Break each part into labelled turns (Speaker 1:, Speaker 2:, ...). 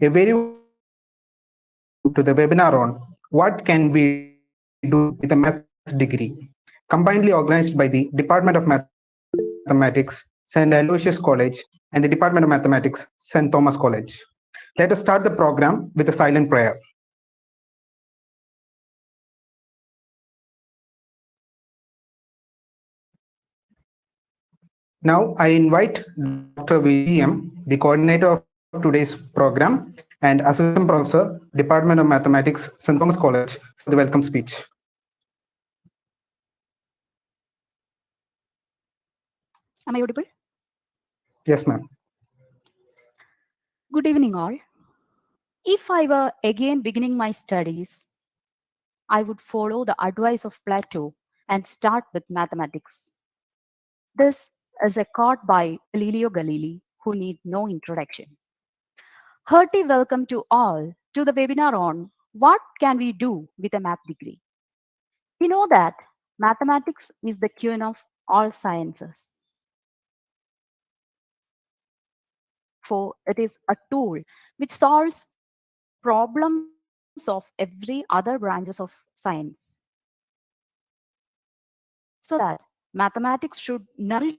Speaker 1: A very to the webinar on what can we do with a math degree, combinedly organized by the Department of Mathematics, St. Aloysius College, and the Department of Mathematics, St. Thomas College. Let us start the program with a silent prayer. Now I invite Dr. VGM, the coordinator of today's program, and Assistant Professor, Department of Mathematics, St. Thomas College, for the welcome speech.
Speaker 2: Am I audible?
Speaker 1: Yes, ma'am.
Speaker 2: Good evening, all. If I were again beginning my studies, I would follow the advice of Plato and start with mathematics. This is a quote by Galileo Galilei, who need no introduction. Hearty welcome to all to the webinar on what can we do with a math degree. We know that mathematics is the queen of all sciences, for it is a tool which solves problems of every other branches of science. So that mathematics should nourish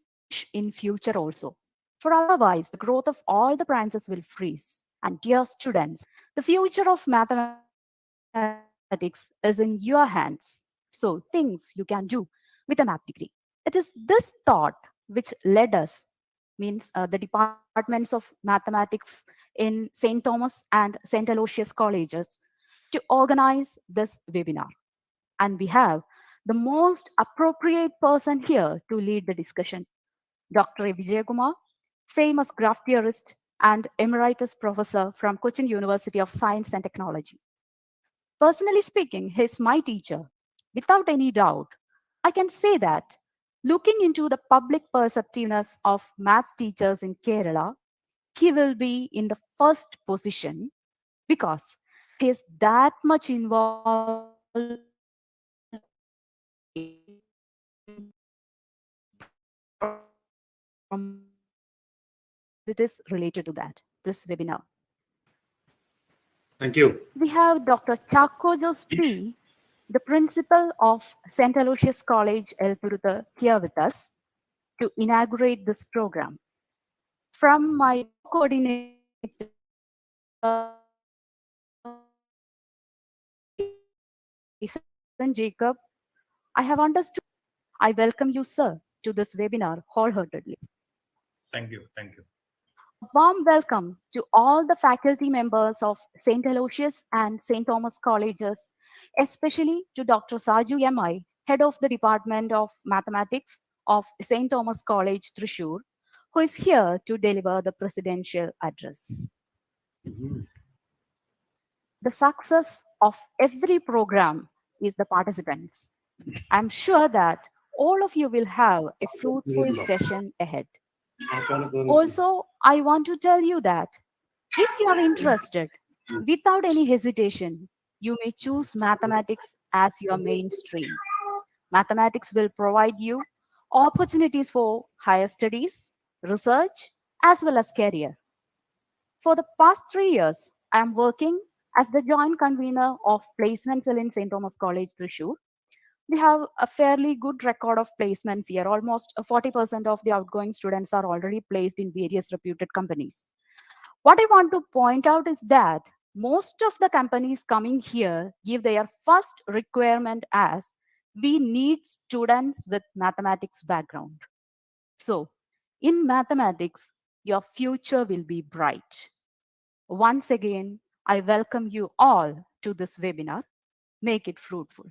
Speaker 2: in future also. For otherwise, the growth of all the branches will freeze. And dear students, the future of mathematics is in your hands. So things you can do with a math degree. It is this thought which led us, means the departments of mathematics in St. Thomas and St. Aloysius colleges, to organize this webinar. And we have the most appropriate person here to lead the discussion, Dr. Vijayakumar, famous graph theorist and emeritus professor from Cochin University of Science and Technology. Personally speaking, he's my teacher. Without any doubt, I can say that looking into the public perceptiveness of maths teachers in Kerala, he will be in the first position because he is that much involved it is related to that, this webinar.
Speaker 3: Thank you.
Speaker 2: We have Dr. Chako P, the principal of St. Aloysius College, Elthurutha, here with us to inaugurate this program. From my coordinator, Jason Jacob, I have understood. I welcome you, sir, to this webinar wholeheartedly.
Speaker 3: Thank you. Thank you.
Speaker 2: A warm welcome to all the faculty members of St. Aloysius and St. Thomas colleges, especially to Dr. Saju M.I., Head of the Department of Mathematics of St. Thomas College, Thrissur, who is here to deliver the presidential address. The success of every program is the participants. I'm sure that all of you will have a fruitful session ahead. Also, I want to tell you that if you are interested, without any hesitation, you may choose mathematics as your mainstream. Mathematics will provide you opportunities for higher studies, research, as well as career. For the past 3 years, I am working as the joint convener of Placement Cell in St. Thomas College, Thrissur. We have a fairly good record of placements here. Almost 40% of the outgoing students are already placed in various reputed companies. What I want to point out is that most of the companies coming here give their first requirement as we need students with mathematics background. So in mathematics, your future will be bright. Once again, I welcome you all to this webinar. Make it fruitful.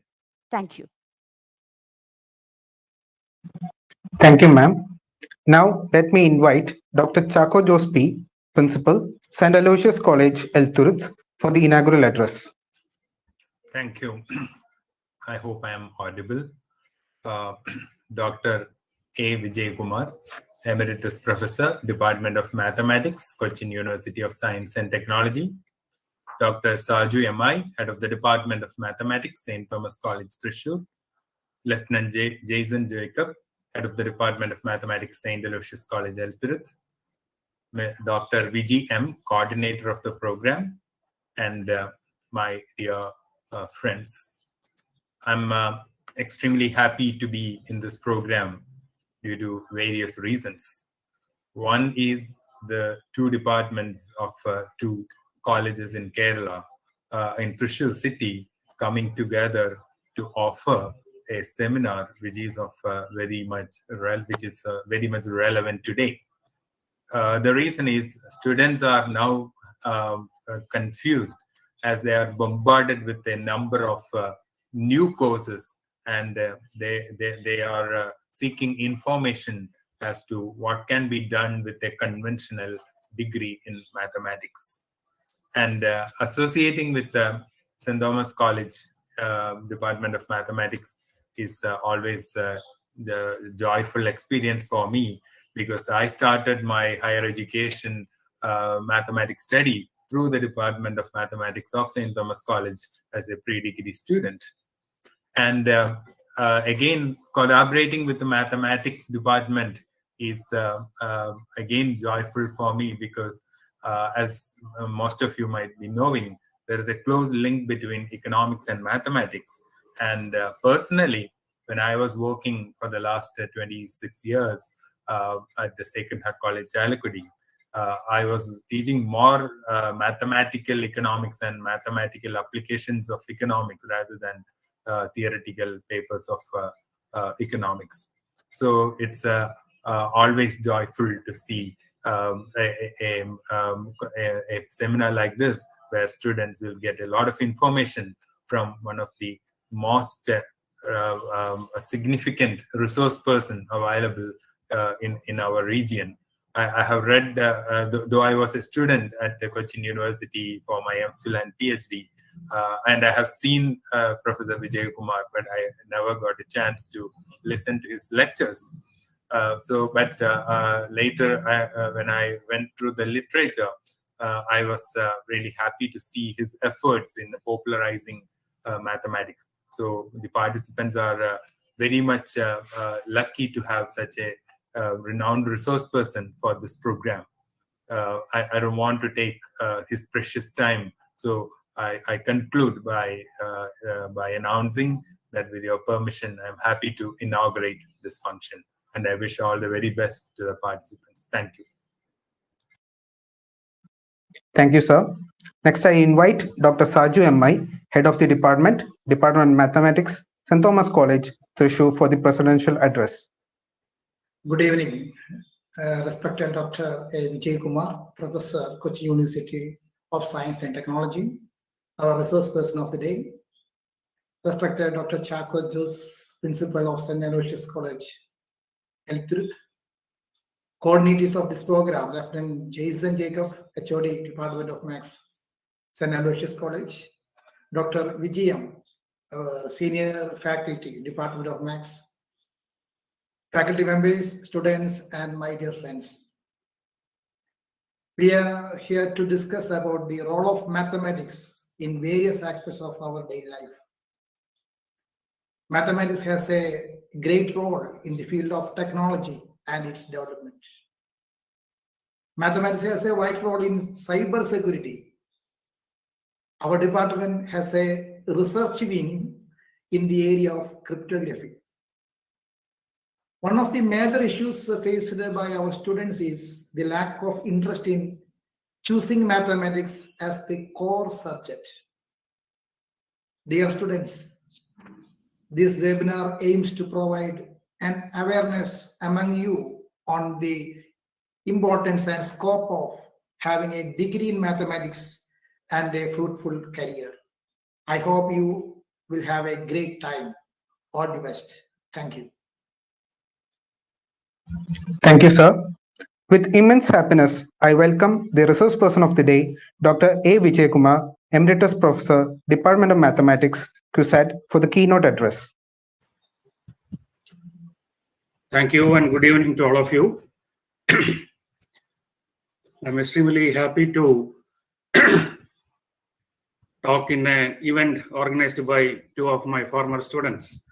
Speaker 2: Thank you.
Speaker 1: Thank you, ma'am. Now let me invite Dr. Chako P, Principal, St. Aloysius College, Elthurut, for the inaugural address.
Speaker 3: Thank you. I hope I am audible. Dr. A. Vijayakumar, Emeritus Professor, Department of Mathematics, Cochin University of Science and Technology. Dr. Saju M.I., Head of the Department of Mathematics, St. Thomas College, Thrissur. Lieutenant Jason Jacob, Head of the Department of Mathematics, St. Aloysius College, Elthurut. Dr. VGM, coordinator of the program, and my dear friends. I'm extremely happy to be in this program due to various reasons. One is the two departments of two colleges in Kerala, in Thrissur city, coming together to offer a seminar which is of very much relevant today. The reason is students are now confused as they are bombarded with a number of new courses, and they are seeking information as to what can be done with a conventional degree in mathematics. And associating with the St. Thomas College Department of Mathematics is always the joyful experience for me, because I started my higher education mathematics study through the Department of Mathematics of St. Thomas College as a pre-degree student. And again, collaborating with the mathematics department is again joyful for me, because as most of you might be knowing, there is a close link between economics and mathematics. And personally, when I was working for the last 26 years at the Sacred Heart College, Chalakudi, I was teaching more mathematical economics and mathematical applications of economics rather than theoretical papers of economics. So it's always joyful to see a seminar like this, where students will get a lot of information from one of the most significant resource person available in our region. I have read, though I was a student at the Cochin University for my MPhil and PhD, and I have seen Professor Vijayakumar, but I never got a chance to listen to his lectures. But later, when I went through the literature, I was really happy to see his efforts in popularizing mathematics. So the participants are very much lucky to have such a renowned resource person for this program. I don't want to take his precious time, so I conclude by announcing that, with your permission, I'm happy to inaugurate this function, and I wish all the very best to the participants. Thank you.
Speaker 1: Thank you, sir. Next, I invite Dr. Saju M.I., Head of the Department of Mathematics, St. Thomas College, Thrissur, for the presidential address.
Speaker 4: Good evening, respected Dr. Vijayakumar, Professor, Cochin University of Science and Technology, our resource person of the day. Respected Dr. Chako Jose, Principal of St. Aloysius College, Elthurth. Coordinators of this program, Lieutenant Jason Jacob, HOD, Department of Maths, St. Aloysius College. Dr. Vijayam, Senior Faculty, Department of Maths. Faculty members, students, and my dear friends. We are here to discuss about the role of mathematics in various aspects of our daily life. Mathematics has a great role in the field of technology and its development. Mathematics has a vital role in cyber security. Our department has a research wing in the area of cryptography. One of the major issues faced by our students is the lack of interest in choosing mathematics as the core subject. Dear students, this webinar aims to provide an awareness among you on the importance and scope of having a degree in mathematics and a fruitful career. I hope you will have a great time. All the best. Thank you.
Speaker 1: Thank you, sir. With immense happiness, I welcome the resource person of the day, Dr. A. Vijayakumar, Emeritus Professor, Department of Mathematics, CUSAT, for the keynote address.
Speaker 5: Thank you and good evening to all of you. I'm extremely happy to talk in an event organized by two of my former students,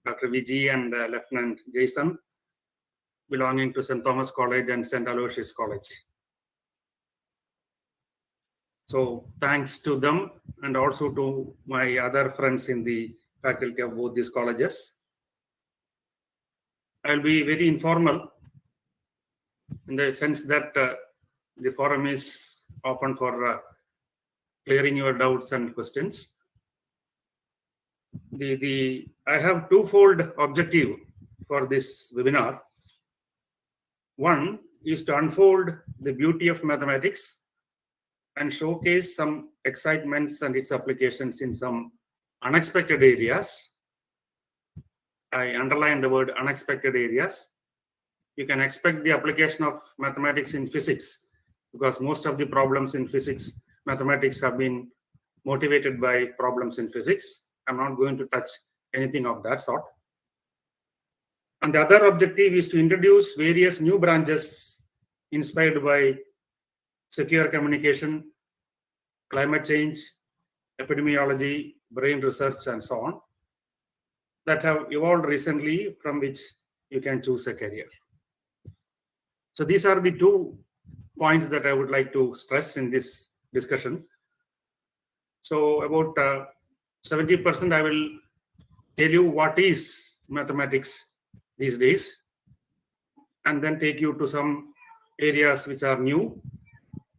Speaker 5: Dr. Vijay and Lieutenant Jason. belonging to St. Thomas College and St. Aloysius College. So thanks to them and also to my other friends in the faculty of both these colleges. I'll be very informal in the sense that the forum is open for clearing your doubts and questions. I have twofold objective for this webinar. One is to unfold the beauty of mathematics and showcase some excitements and its applications in some unexpected areas. I underline the word unexpected areas. You can expect the application of mathematics in physics because most of the problems in physics, mathematics have been motivated by problems in physics. I'm not going to touch anything of that sort. And the other objective is to introduce various new branches inspired by secure communication, climate change, epidemiology, brain research, and so on, that have evolved recently from which you can choose a career. So these are the 2 points that I would like to stress in this discussion. So about 70% I will tell you what is mathematics these days, and then take you to some areas which are new,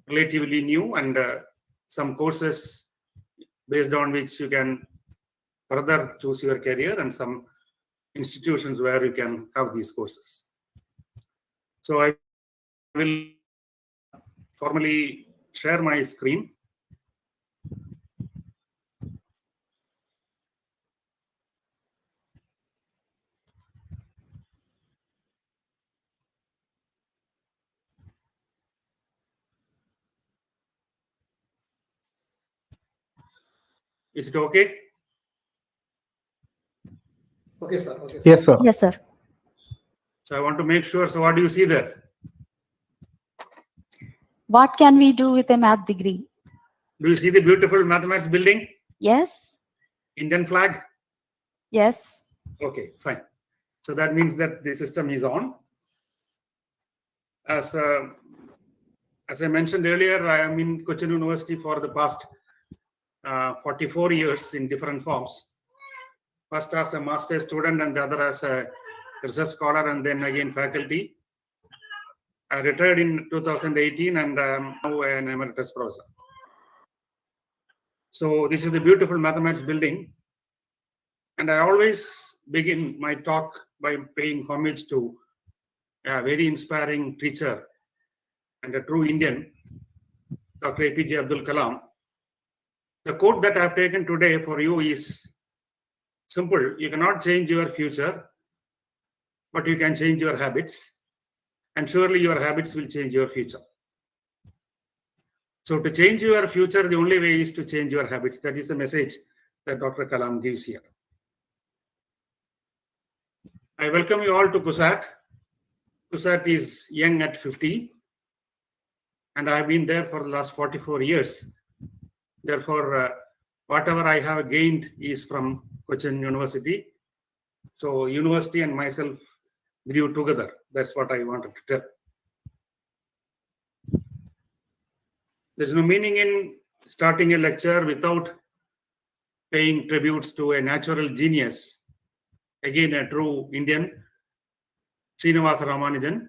Speaker 5: relatively new, and some courses based on which you can further choose your career, and some institutions where you can have these courses. So I will formally share my screen. Is it okay?
Speaker 4: Okay, sir. Okay, sir.
Speaker 1: Yes, sir.
Speaker 2: Yes, sir.
Speaker 5: So I want to make sure. So what do you see there?
Speaker 2: What can we do with a math degree?
Speaker 5: Do you see the beautiful mathematics building?
Speaker 2: Yes.
Speaker 5: Indian flag?
Speaker 2: Yes.
Speaker 5: Okay, fine. So that means that the system is on. As I mentioned earlier, I am in Cochin University for the past 44 years in different forms. First as a master's student and the other as a research scholar and then again faculty. I retired in 2018 and I am now an emeritus professor. So this is the beautiful mathematics building. And I always begin my talk by paying homage to a very inspiring teacher and a true Indian, Dr. APJ Abdul Kalam. The quote that I have taken today for you is simple. You cannot change your future, but you can change your habits. And surely your habits will change your future. So to change your future, the only way is to change your habits. That is the message that Dr. Kalam gives here. I welcome you all to CUSAT. CUSAT is young at 50, and I have been there for the last 44 years. Therefore, whatever I have gained is from Cochin University. So university and myself grew together. That's what I wanted to tell. There's no meaning in starting a lecture without paying tributes to a natural genius, again a true Indian, Srinivasa Ramanujan,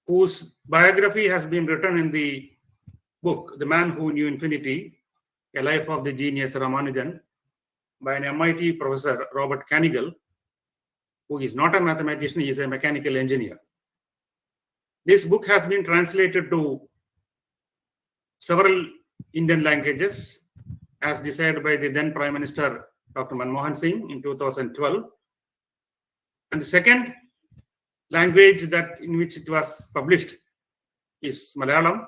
Speaker 5: whose biography has been written in the book, The Man Who Knew Infinity, A Life of the Genius Ramanujan, by an MIT professor, Robert Kanigal, who is not a mathematician, he is a mechanical engineer. This book has been translated to several Indian languages, as decided by the then Prime Minister, Dr. Manmohan Singh, in 2012. And the second language that in which it was published is Malayalam.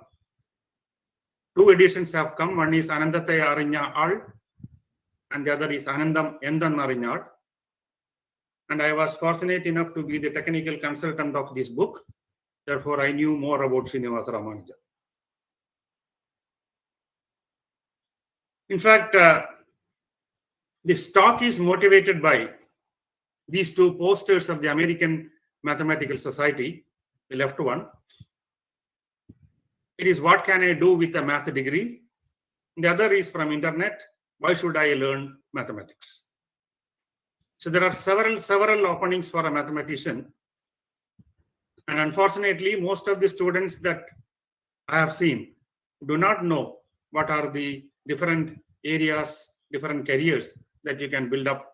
Speaker 5: 2 editions have come. One is Anandathai Arinya Al, and the other is Anandam Endan Arinyal. And I was fortunate enough to be the technical consultant of this book. Therefore, I knew more about Srinivasa Ramanujan. In fact, this talk is motivated by these two posters of the American Mathematical Society, the left one. It is what can I do with a math degree? The other is from internet. Why should I learn mathematics? So there are several openings for a mathematician. And unfortunately, most of the students that I have seen do not know what are the different areas, different careers that you can build up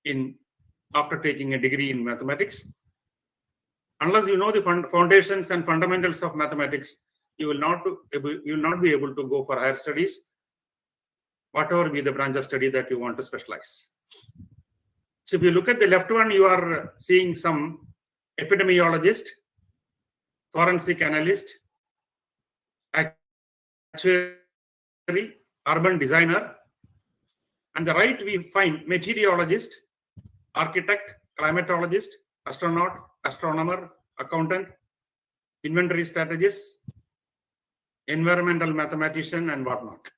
Speaker 5: in after taking a degree in mathematics. Unless you know the foundations and fundamentals of mathematics, you will not be able to go for higher studies, whatever be the branch of study that you want to specialize. So if you look at the left one, you are seeing some epidemiologist, forensic analyst, actuary, urban designer. On the right, we find meteorologist, architect, climatologist, astronaut, astronomer, accountant, inventory strategist, environmental mathematician, and whatnot.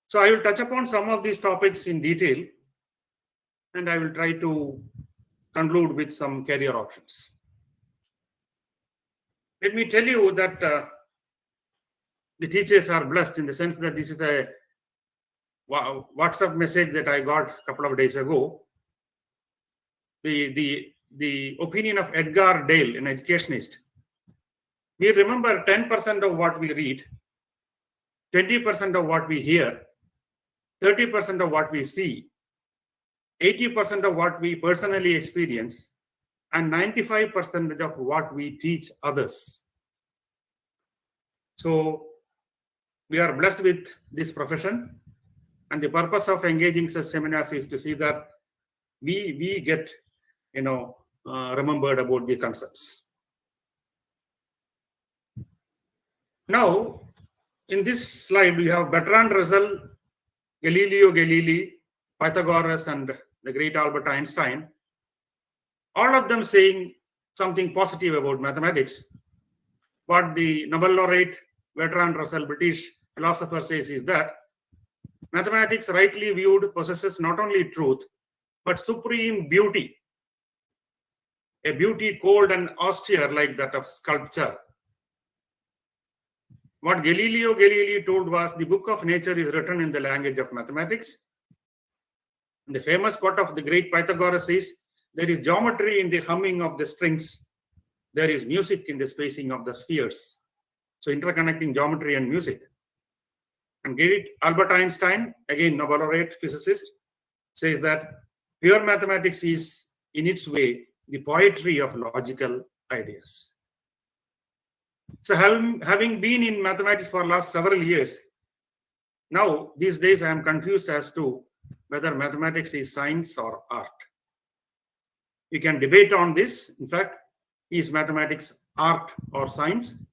Speaker 5: So I will touch upon some of these topics in detail, and I will try to conclude with some career options. Let me tell you that the teachers are blessed in the sense that this is a WhatsApp message that I got a couple of days ago. The opinion of Edgar Dale, an educationist. We remember 10% of what we read, 20% of what we hear, 30% of what we see, 80% of what we personally experience, and 95% of what we teach others. So we are blessed with this profession, and the purpose of engaging such seminars is to see that we get remembered about the concepts. Now, in this slide, we have Bertrand Russell, Galileo Galilei, Pythagoras, and the great Albert Einstein, all of them saying something positive about mathematics. What the Nobel laureate Bertrand Russell, British philosopher, says is that mathematics, rightly viewed, possesses not only truth, but supreme beauty. A beauty cold and austere like that of sculpture. What Galileo Galilei told was the book of nature is written in the language of mathematics. The famous quote of the great Pythagoras is, there is geometry in the humming of the strings. There is music in the spacing of the spheres. So interconnecting geometry and music. And great Albert Einstein, again Nobel laureate physicist, says that pure mathematics is, in its way, the poetry of logical ideas. So having been in mathematics for last several years, now these days I am confused as to whether mathematics is science or art. We can debate on this. In fact, is mathematics art or science?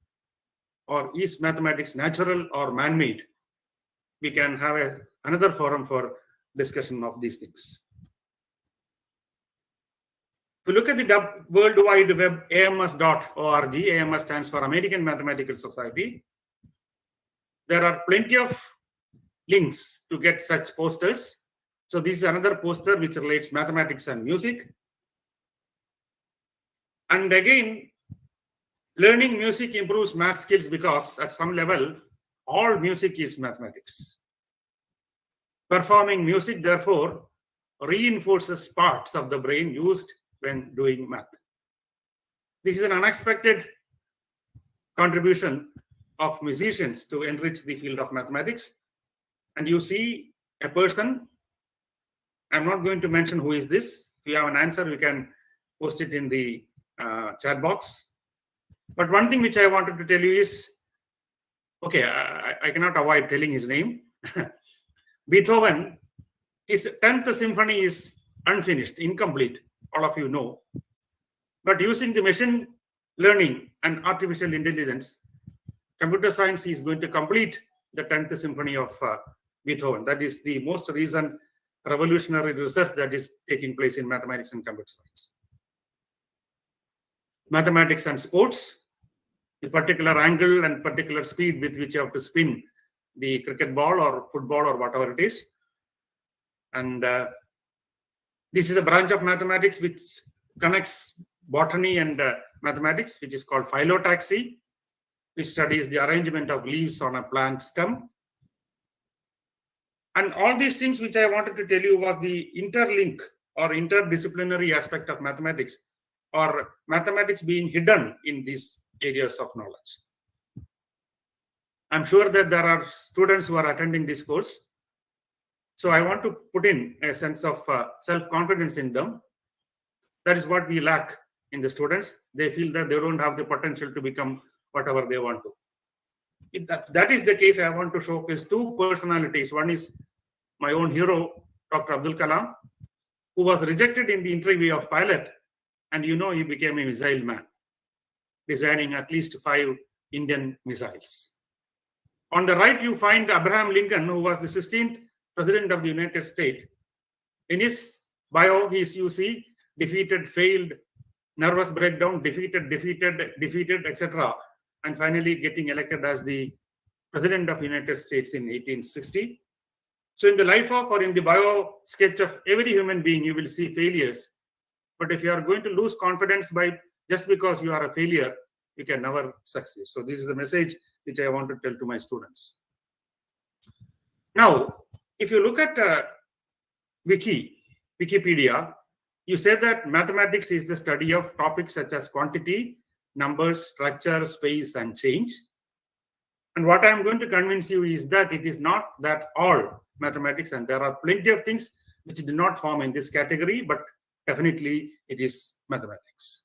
Speaker 5: Or is mathematics natural or man-made? We can have another forum for discussion of these things. If you look at the World Wide Web, AMS.org, AMS stands for American Mathematical Society. There are plenty of links to get such posters. So this is another poster which relates mathematics and music. And again, learning music improves math skills because at some level, all music is mathematics. Performing music, therefore, reinforces parts of the brain used when doing math. This is an unexpected contribution of musicians to enrich the field of mathematics. And you see a person, I'm not going to mention who is this. If you have an answer, we can post it in the chat box. But one thing which I wanted to tell you is, okay, I cannot avoid telling his name. Beethoven, his 10th symphony is unfinished, incomplete, all of you know. But using the machine learning and artificial intelligence, computer science is going to complete the 10th symphony of Beethoven. That is the most recent revolutionary research that is taking place in mathematics and computer science. Mathematics and sports, the particular angle and particular speed with which you have to spin the cricket ball or football or whatever it is. And the This is a branch of mathematics which connects botany and mathematics, which is called phyllotaxy, which studies the arrangement of leaves on a plant stem. And all these things which I wanted to tell you was the interlink or interdisciplinary aspect of mathematics, or mathematics being hidden in these areas of knowledge. I'm sure that there are students who are attending this course. So I want to put in a sense of self-confidence in them. That is what we lack in the students. They feel that they don't have the potential to become whatever they want to. If that is the case, I want to showcase two personalities. One is my own hero, Dr. Abdul Kalam, who was rejected in the interview of pilot. And you know, he became a missile man, designing at least 5 Indian missiles. On the right, you find Abraham Lincoln, who was the 16th President of the United States. In his bio, you see defeated, failed, nervous breakdown, defeated, etc. And finally getting elected as the President of the United States in 1860. So in the life of, or in the bio sketch of every human being, you will see failures. But if you are going to lose confidence by just because you are a failure, you can never succeed. So this is the message which I want to tell to my students. Now, if you look at Wikipedia, you say that mathematics is the study of topics such as quantity, numbers, structure, space, and change. And what I am going to convince you is that it is not that all mathematics, and there are plenty of things which do not form in this category, but definitely it is mathematics.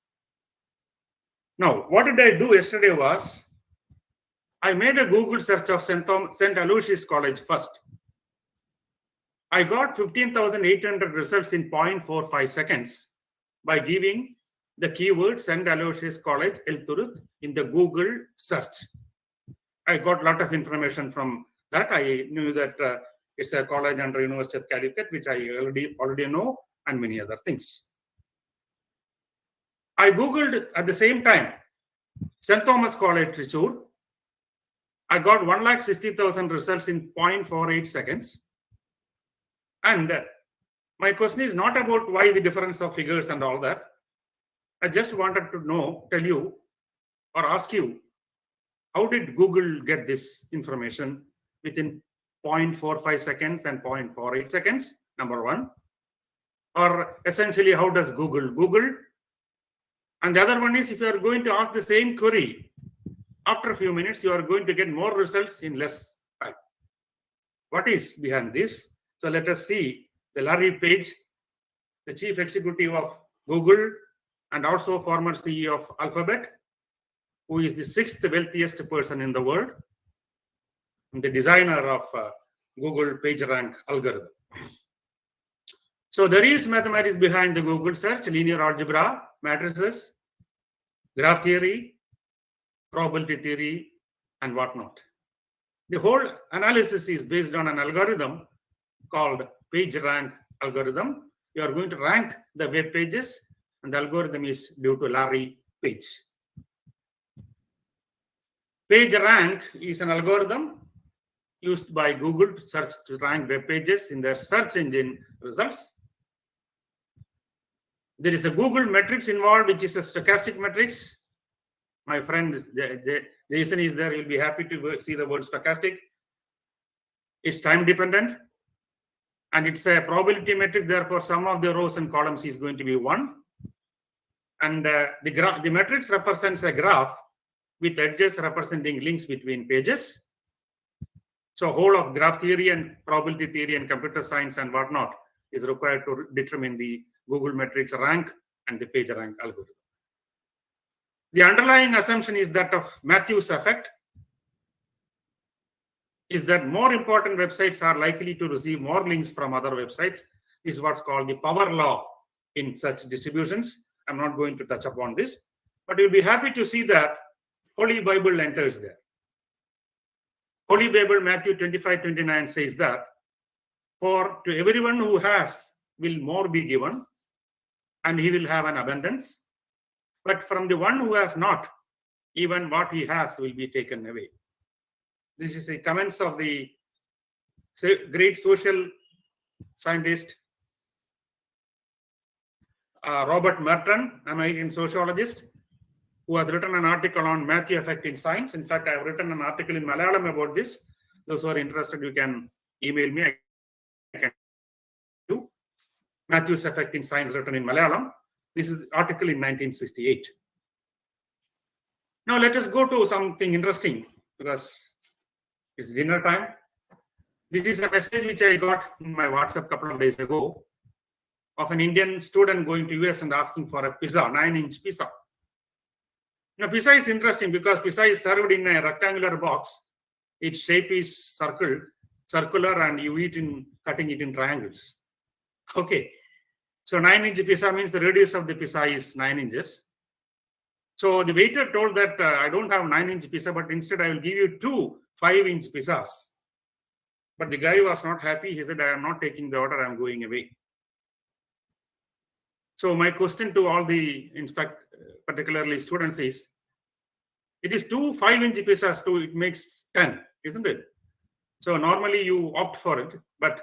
Speaker 5: Now, what did I do yesterday was, I made a Google search of St. Aloysius College first. I got 15,800 results in 0.45 seconds by giving the keyword St. Aloysius College, Elturut in the Google search. I got a lot of information from that. I knew that it's a college under University of Calicut, which I already know, and many other things. I Googled at the same time St. Thomas College, Trichur. I got 1,60,000 results in 0.48 seconds. And my question is not about why the difference of figures and all that. I just wanted to tell you or ask you, how did Google get this information within 0.45 seconds and 0.48 seconds? Number one. Or essentially, how does Google? And the other one is, if you are going to ask the same query, after a few minutes, you are going to get more results in less time. What is behind this? So let us see the Larry Page, the chief executive of Google and also former CEO of Alphabet, who is the 6th wealthiest person in the world, and the designer of Google PageRank algorithm. So there is mathematics behind the Google search, linear algebra, matrices, graph theory, probability theory, and whatnot. The whole analysis is based on an algorithm called PageRank algorithm. You are going to rank the web pages, and the algorithm is due to Larry Page. PageRank is an algorithm used by Google to rank web pages in their search engine results. There is a Google metrics involved, which is a stochastic metrics. My friend Jason is there. You'll be happy to see the word stochastic. It's time dependent, and it's a probability metric. Therefore, sum of the rows and columns is going to be 1. And the matrix represents a graph with edges representing links between pages. So whole of graph theory and probability theory and computer science and whatnot is required to determine the Google metrics rank and the PageRank algorithm. The underlying assumption is that of Matthews effect, is that more important websites are likely to receive more links from other websites. This is what's called the power law in such distributions. I'm not going to touch upon this, but you'll be happy to see that Holy Bible enters there. Holy Bible, Matthew 25:29 says that, for to everyone who has will more be given, and he will have an abundance. But from the one who has not, even what he has will be taken away. This is the comments of the great social scientist Robert Merton, an American sociologist, who has written an article on Matthew effect in science. In fact, I have written an article in Malayalam about this. Those who are interested, you can email me. I can do Matthew's effect in science, written in Malayalam. This is article in 1968. Now let us go to something interesting, because it's dinner time. This is a message which I got in my WhatsApp a couple of days ago of an Indian student going to US and asking for a pizza, 9-inch pizza. Now, pizza is interesting because pizza is served in a rectangular box. Its shape is circular, and you eat in cutting it in triangles. Okay. So 9-inch pizza means the radius of the pizza is 9 inches. So the waiter told that I don't have 9-inch pizza, but instead I will give you 2 5-inch pizzas. But the guy was not happy. He said, I am not taking the order. I am going away. So my question to all the, in fact, particularly students is, it is 2 5-inch pizzas, it makes 10, isn't it? So normally you opt for it, but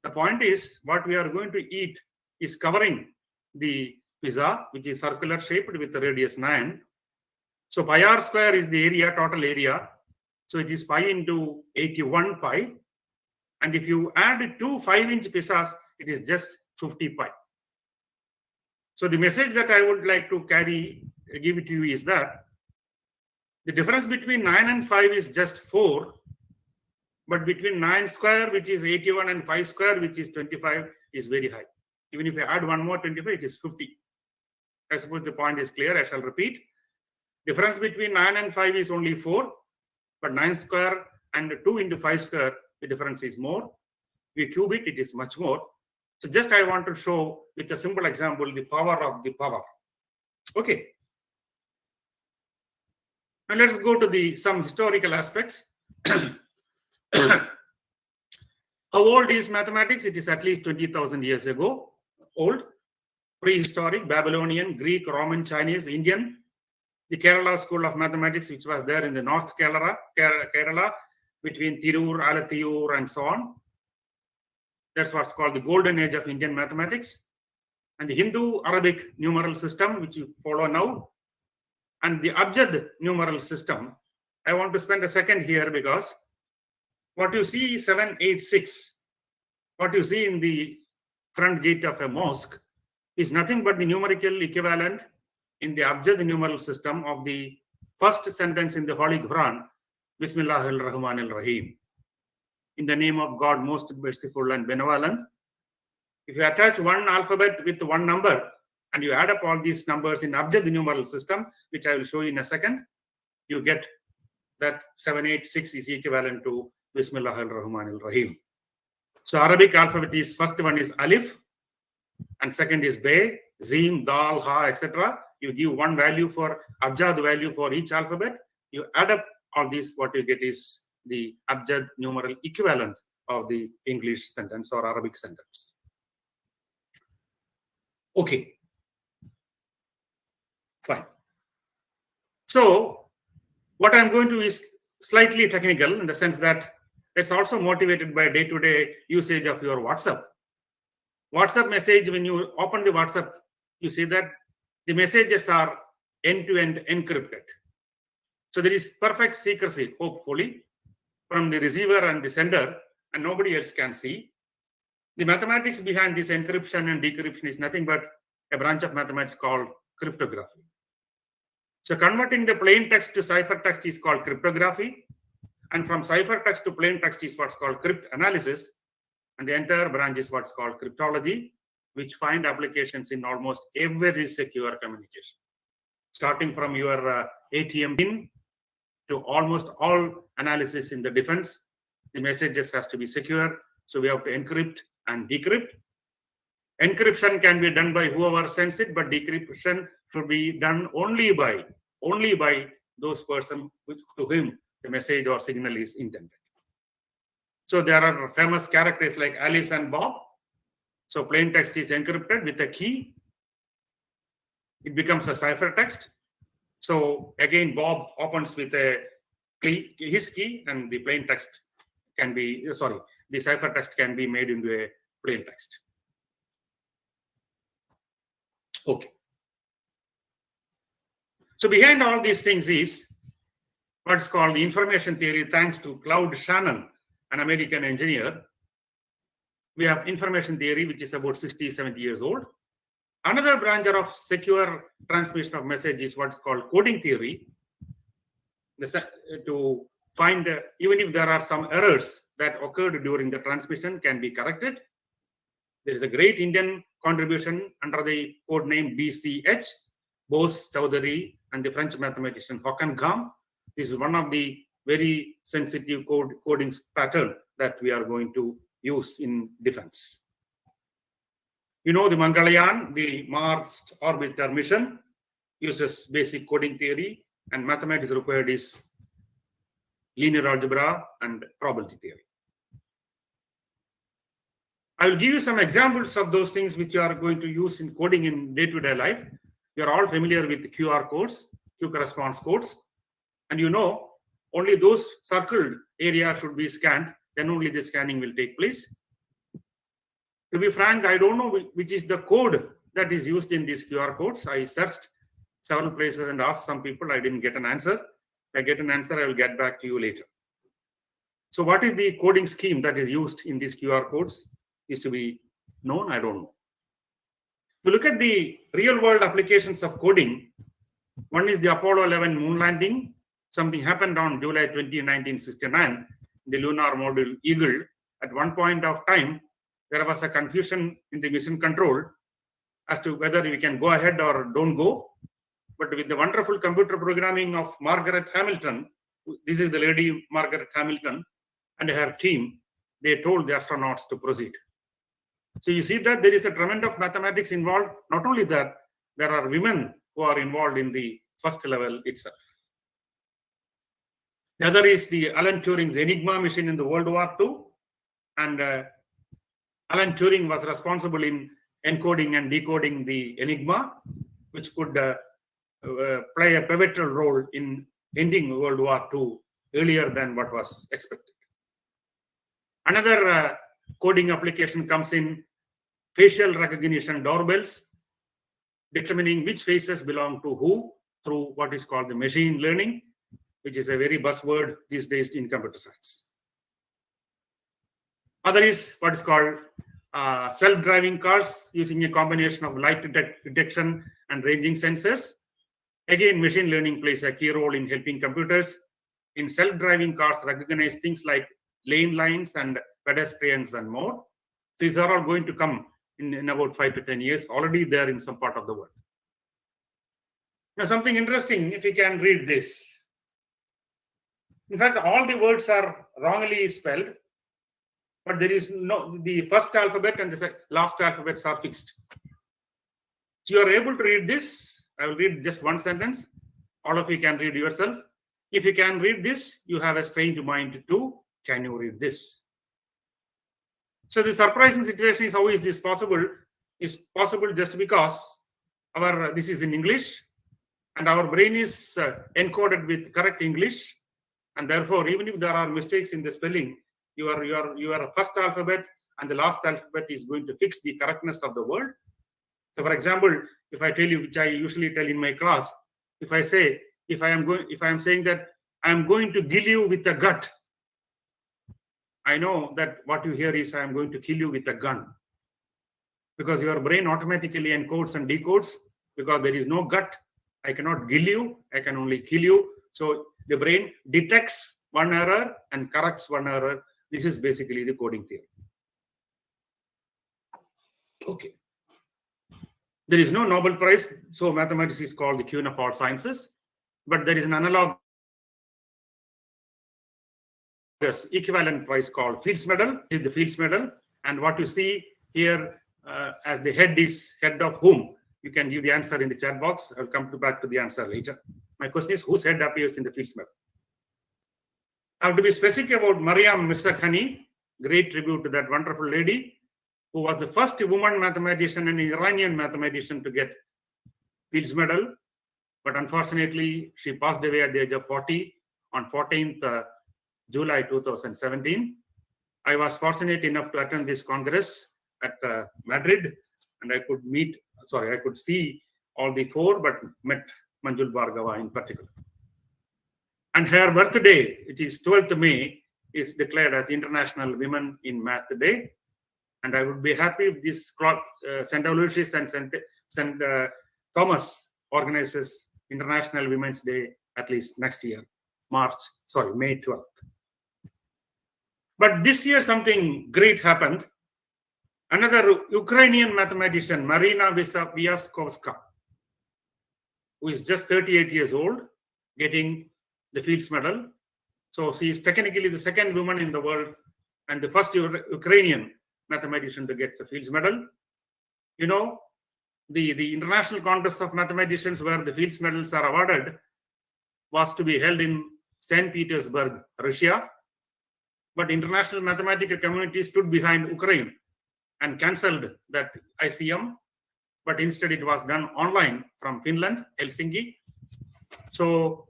Speaker 5: the point is what we are going to eat is covering the pizza, which is circular shaped with the radius 9. So pi r square is the area, total area. So it is pi into 81 pi. And if you add 2 5-inch pizzas, it is just 50 pi. So the message that I would like to give it to you is that the difference between 9 and 5 is just 4. But between 9 square, which is 81, and 5 square, which is 25, is very high. Even if I add one more 25, it is 50. I suppose the point is clear. I shall repeat. Difference between 9 and 5 is only 4. But 9 square and 2 into 5 square, the difference is more. We cube it, it is much more. So just I want to show with a simple example the power of the power. Okay. Now let's go to some historical aspects. How old is mathematics? It is at least 20,000 years ago. Old, prehistoric, Babylonian, Greek, Roman, Chinese, Indian. The Kerala School of Mathematics, which was there in the North Kerala between Tirur, Alathiyur, and so on. That's what's called the golden age of Indian mathematics. And the Hindu-Arabic numeral system, which you follow now, and the Abjad numeral system. I want to spend a second here because what you see 786, what you see in the front gate of a mosque is nothing but the numerical equivalent in the Abjad numeral system of the first sentence in the Holy Quran, Bismillahir-Rahmanir-Rahim. In the name of God, most merciful and benevolent. If you attach one alphabet with one number and you add up all these numbers in Abjad numeral system, which I will show you in a second, you get that 786 is equivalent to Bismillahir-Rahmanir-Rahim. So Arabic alphabet is, first one is Alif, and second is Be, Zim, Dal, Ha, etc. You give one value for Abjad value for each alphabet. You add up all these, what you get is the Abjad numeral equivalent of the English sentence or Arabic sentence. Okay. Fine. So what I'm going to is slightly technical in the sense that it's also motivated by day-to-day usage of your WhatsApp. WhatsApp message, when you open the WhatsApp, you see that the messages are end-to-end encrypted. So there is perfect secrecy, hopefully, from the receiver and the sender, and nobody else can see. The mathematics behind this encryption and decryption is nothing but a branch of mathematics called cryptography. So converting the plain text to ciphertext is called cryptography. And from ciphertext to plain text is what's called cryptanalysis. And the entire branch is what's called cryptology, which find applications in almost every secure communication. Starting from your ATM pin to almost all analysis in the defense, the messages has to be secure. So we have to encrypt and decrypt. Encryption can be done by whoever sends it, but decryption should be done only by those persons to whom the message or signal is intended. So there are famous characters like Alice and Bob. So plain text is encrypted with a key. It becomes a ciphertext. So again, Bob opens with his key, and the plain text can be, the ciphertext can be made into a plain text. Okay. So behind all these things is what's called the information theory, thanks to Claude Shannon, an American engineer. We have information theory, which is about 60, 70 years old. Another branch of secure transmission of message is what's called coding theory. To find, even if there are some errors that occurred during the transmission can be corrected. There is a great Indian contribution under the code name BCH, Bose Chowdhury, and the French mathematician Hockengam. This is one of the very sensitive coding pattern that we are going to use in defense. You know, the Mangalyaan, the Mars orbiter mission, uses basic coding theory, and mathematics required is linear algebra and probability theory. I will give you some examples of those things which you are going to use in coding in day-to-day life. You are all familiar with the QR codes, quick response codes, and you know only those circled areas should be scanned, then only the scanning will take place. To be frank, I don't know which is the code that is used in these QR codes. I searched several places and asked some people. I didn't get an answer. If I get an answer, I will get back to you later. So what is the coding scheme that is used in these QR codes is to be known. I don't know. To look at the real world applications of coding, one is the Apollo 11 moon landing. Something happened on July 20, 1969, the lunar module Eagle. At one point of time, there was a confusion in the mission control as to whether we can go ahead or don't go. But with the wonderful computer programming of Margaret Hamilton, this is the lady Margaret Hamilton and her team, they told the astronauts to proceed. So you see that there is a tremendous mathematics involved. Not only that, there are women who are involved in the first level itself. The other is the Alan Turing's Enigma machine in the World War II. And Alan Turing was responsible in encoding and decoding the Enigma, which could play a pivotal role in ending World War II earlier than what was expected. Another coding application comes in facial recognition doorbells, determining which faces belong to who through what is called the machine learning, which is a very buzzword these days in computer science. Other is what is called self-driving cars using a combination of light detection and ranging sensors. Again, machine learning plays a key role in helping computers in self-driving cars recognize things like lane lines and pedestrians and more. So these are all going to come in about 5 to 10 years, already there in some part of the world. Now, something interesting, if you can read this. In fact, all the words are wrongly spelled, but there is no, the first alphabet and the last alphabets are fixed. So you are able to read this. I will read just one sentence. All of you can read yourself. If you can read this, you have a strange mind too. Can you read this? So the surprising situation is, how is this possible? It's possible just because this is in English, and our brain is encoded with correct English, and therefore, even if there are mistakes in the spelling, your first alphabet and the last alphabet is going to fix the correctness of the word. So, for example, if I tell you, which I usually tell in my class, if I say, if I am saying that I am going to kill you with a gut, I know that what you hear is I am going to kill you with a gun, because your brain automatically encodes and decodes. Because there is no gut, I cannot kill you, I can only kill you. So the brain detects one error and corrects one error. This is basically the coding theory. Okay. There is no Nobel Prize, so mathematics is called the queen of all sciences, but there is an analog equivalent prize called Fields Medal. This is the Fields Medal, and what you see here as the head is head of whom? You can give the answer in the chat box. I'll come back to the answer later. My question is, whose head appears in the Fields Medal? I have to be specific about Mariam Mirzakhani, great tribute to that wonderful lady, who was the first woman mathematician and Iranian mathematician to get Fields Medal. But unfortunately, she passed away at the age of 40 on 14th July 2017. I was fortunate enough to attend this Congress at Madrid, and I could see all the four, but met Manjul Bhargava in particular. And her birthday, which is 12th May, is declared as International Women in Math Day. And I would be happy if this St. Aloysius and St. Thomas organizes International Women's Day at least next year, May 12th. But this year something great happened. Another Ukrainian mathematician, Marina Vijayakumar, who is just 38 years old, getting the Fields Medal. So she is technically the second woman in the world and the first Ukrainian mathematician to get the Fields Medal. You know, the international contest of mathematicians where the Fields Medals are awarded was to be held in St. Petersburg, Russia. But international mathematical community stood behind Ukraine and cancelled that ICM. But instead it was done online from Finland, Helsinki. So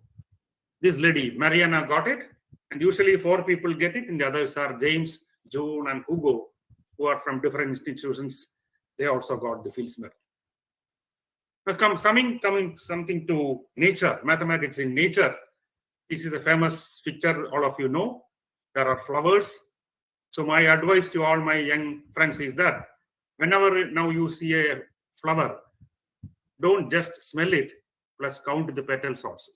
Speaker 5: this lady, Mariana, got it. And usually 4 people get it, and the others are James, June, and Hugo, who are from different institutions. They also got the Fields Medal. Now coming something to nature, mathematics in nature. This is a famous picture all of you know. There are flowers. So my advice to all my young friends is that whenever now you see a flower, don't just smell it, plus count the petals also.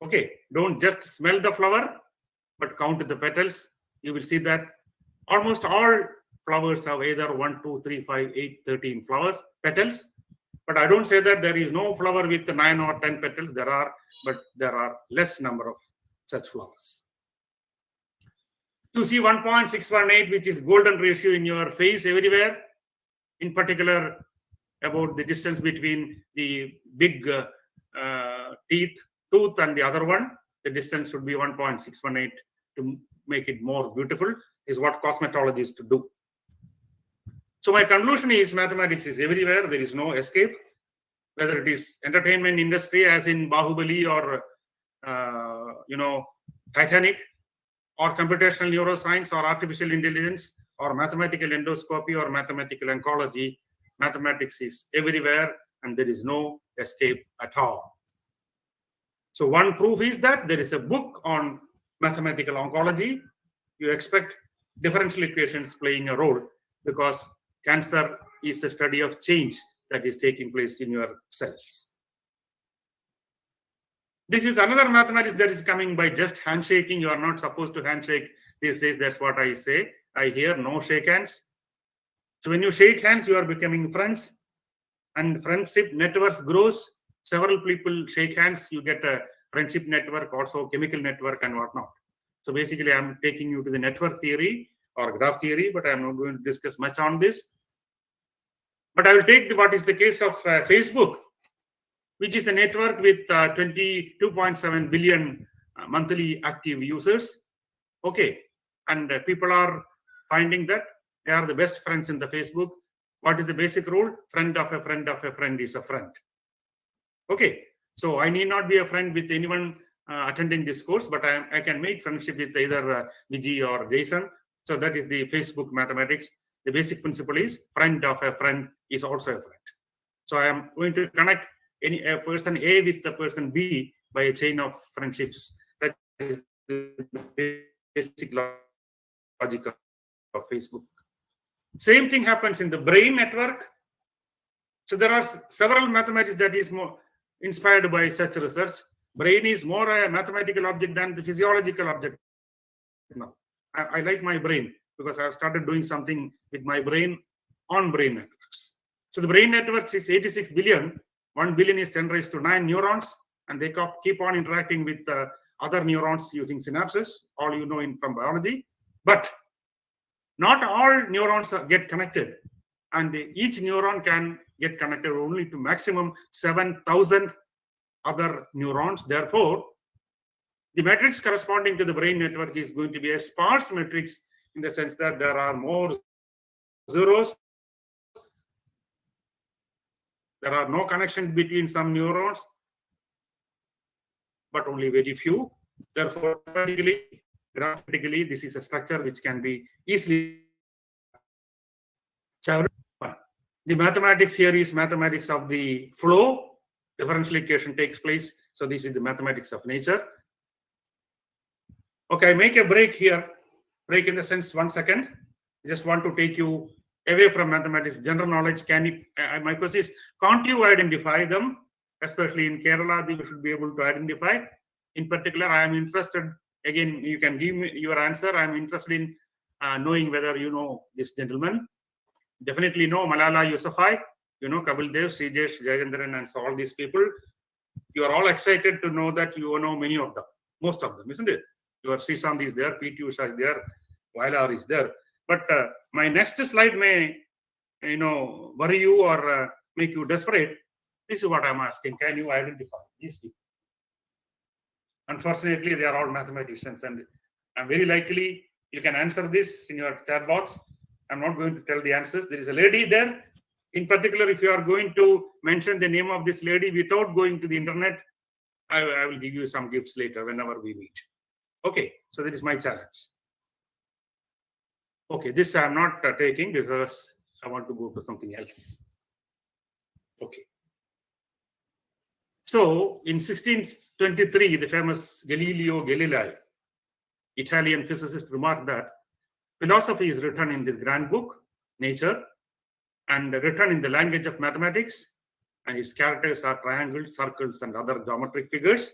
Speaker 5: Okay, don't just smell the flower, but count the petals. You will see that almost all flowers have either 1, 2, 3, 5, 8, 13 petals. But I don't say that there is no flower with 9 or 10 petals. There are, but there are less number of such flowers. You see 1.618, which is golden ratio in your face everywhere, in particular about the distance between the big tooth and the other one. The distance should be 1.618 to make it more beautiful, is what cosmetologists do. So my conclusion is mathematics is everywhere. There is no escape, whether it is entertainment industry as in Bahubali or, Titanic, or computational neuroscience or artificial intelligence or mathematical endoscopy or mathematical oncology. Mathematics is everywhere and there is no escape at all. So one proof is that there is a book on mathematical oncology. You expect differential equations playing a role because cancer is a study of change that is taking place in your cells. This is another mathematics that is coming by just handshaking. You are not supposed to handshake these days. That's what I say. I hear no shake hands. So when you shake hands, you are becoming friends, and friendship networks grows. Several people shake hands, you get a friendship network, also chemical network and whatnot. So basically, I'm taking you to the network theory or graph theory, but I'm not going to discuss much on this. But I will take what is the case of Facebook, which is a network with 22.7 billion monthly active users. Okay, and people are finding that they are the best friends in the Facebook. What is the basic rule? Friend of a friend of a friend is a friend. Okay, so I need not be a friend with anyone attending this course, but I can make friendship with either Vijay or Jason. So that is the Facebook mathematics. The basic principle is friend of a friend is also a friend. So I am going to connect a person A with the person B by a chain of friendships. That is the basic logic of Facebook. Same thing happens in the brain network. So there are several mathematics that is more inspired by such research. Brain is more a mathematical object than the physiological object. No, I like my brain because I have started doing something with my brain on brain networks. So the brain networks is 86 billion. 1 billion is 10 raised to 9 neurons, and they keep on interacting with other neurons using synapses, all you know from biology. But not all neurons get connected, and each neuron can get connected only to maximum 7,000 other neurons. Therefore, the matrix corresponding to the brain network is going to be a sparse matrix in the sense that there are more zeros. There are no connections between some neurons, but only very few. Therefore, graphically, this is a structure which can be easily. The mathematics here is mathematics of the flow. Differential equation takes place. So this is the mathematics of nature. Okay, I make a break here. Break in the sense 1 second. I just want to take you away from mathematics, general knowledge. Can you? My question is, can't you identify them? Especially in Kerala, you should be able to identify. In particular, I am interested. Again, you can give me your answer. I am interested in knowing whether you know this gentleman. Definitely know Malala Yousafzai. You know Kapil Dev, Srijesh, Jayendran, and so all these people. You are all excited to know that you know many of them, most of them, isn't it? Your Srisant is there, P.T. Usha is there, Vailar is there. But my next slide may, worry you or make you desperate. This is what I'm asking. Can you identify these people? Unfortunately, they are all mathematicians, and I'm very likely you can answer this in your chat box. I'm not going to tell the answers. There is a lady there. In particular, if you are going to mention the name of this lady without going to the internet, I will give you some gifts later whenever we meet. Okay, so that is my challenge. Okay, this I'm not taking because I want to go to something else. Okay. So in 1623, the famous Galileo Galilei, Italian physicist, remarked that philosophy is written in this grand book, Nature, and written in the language of mathematics, and its characters are triangles, circles, and other geometric figures.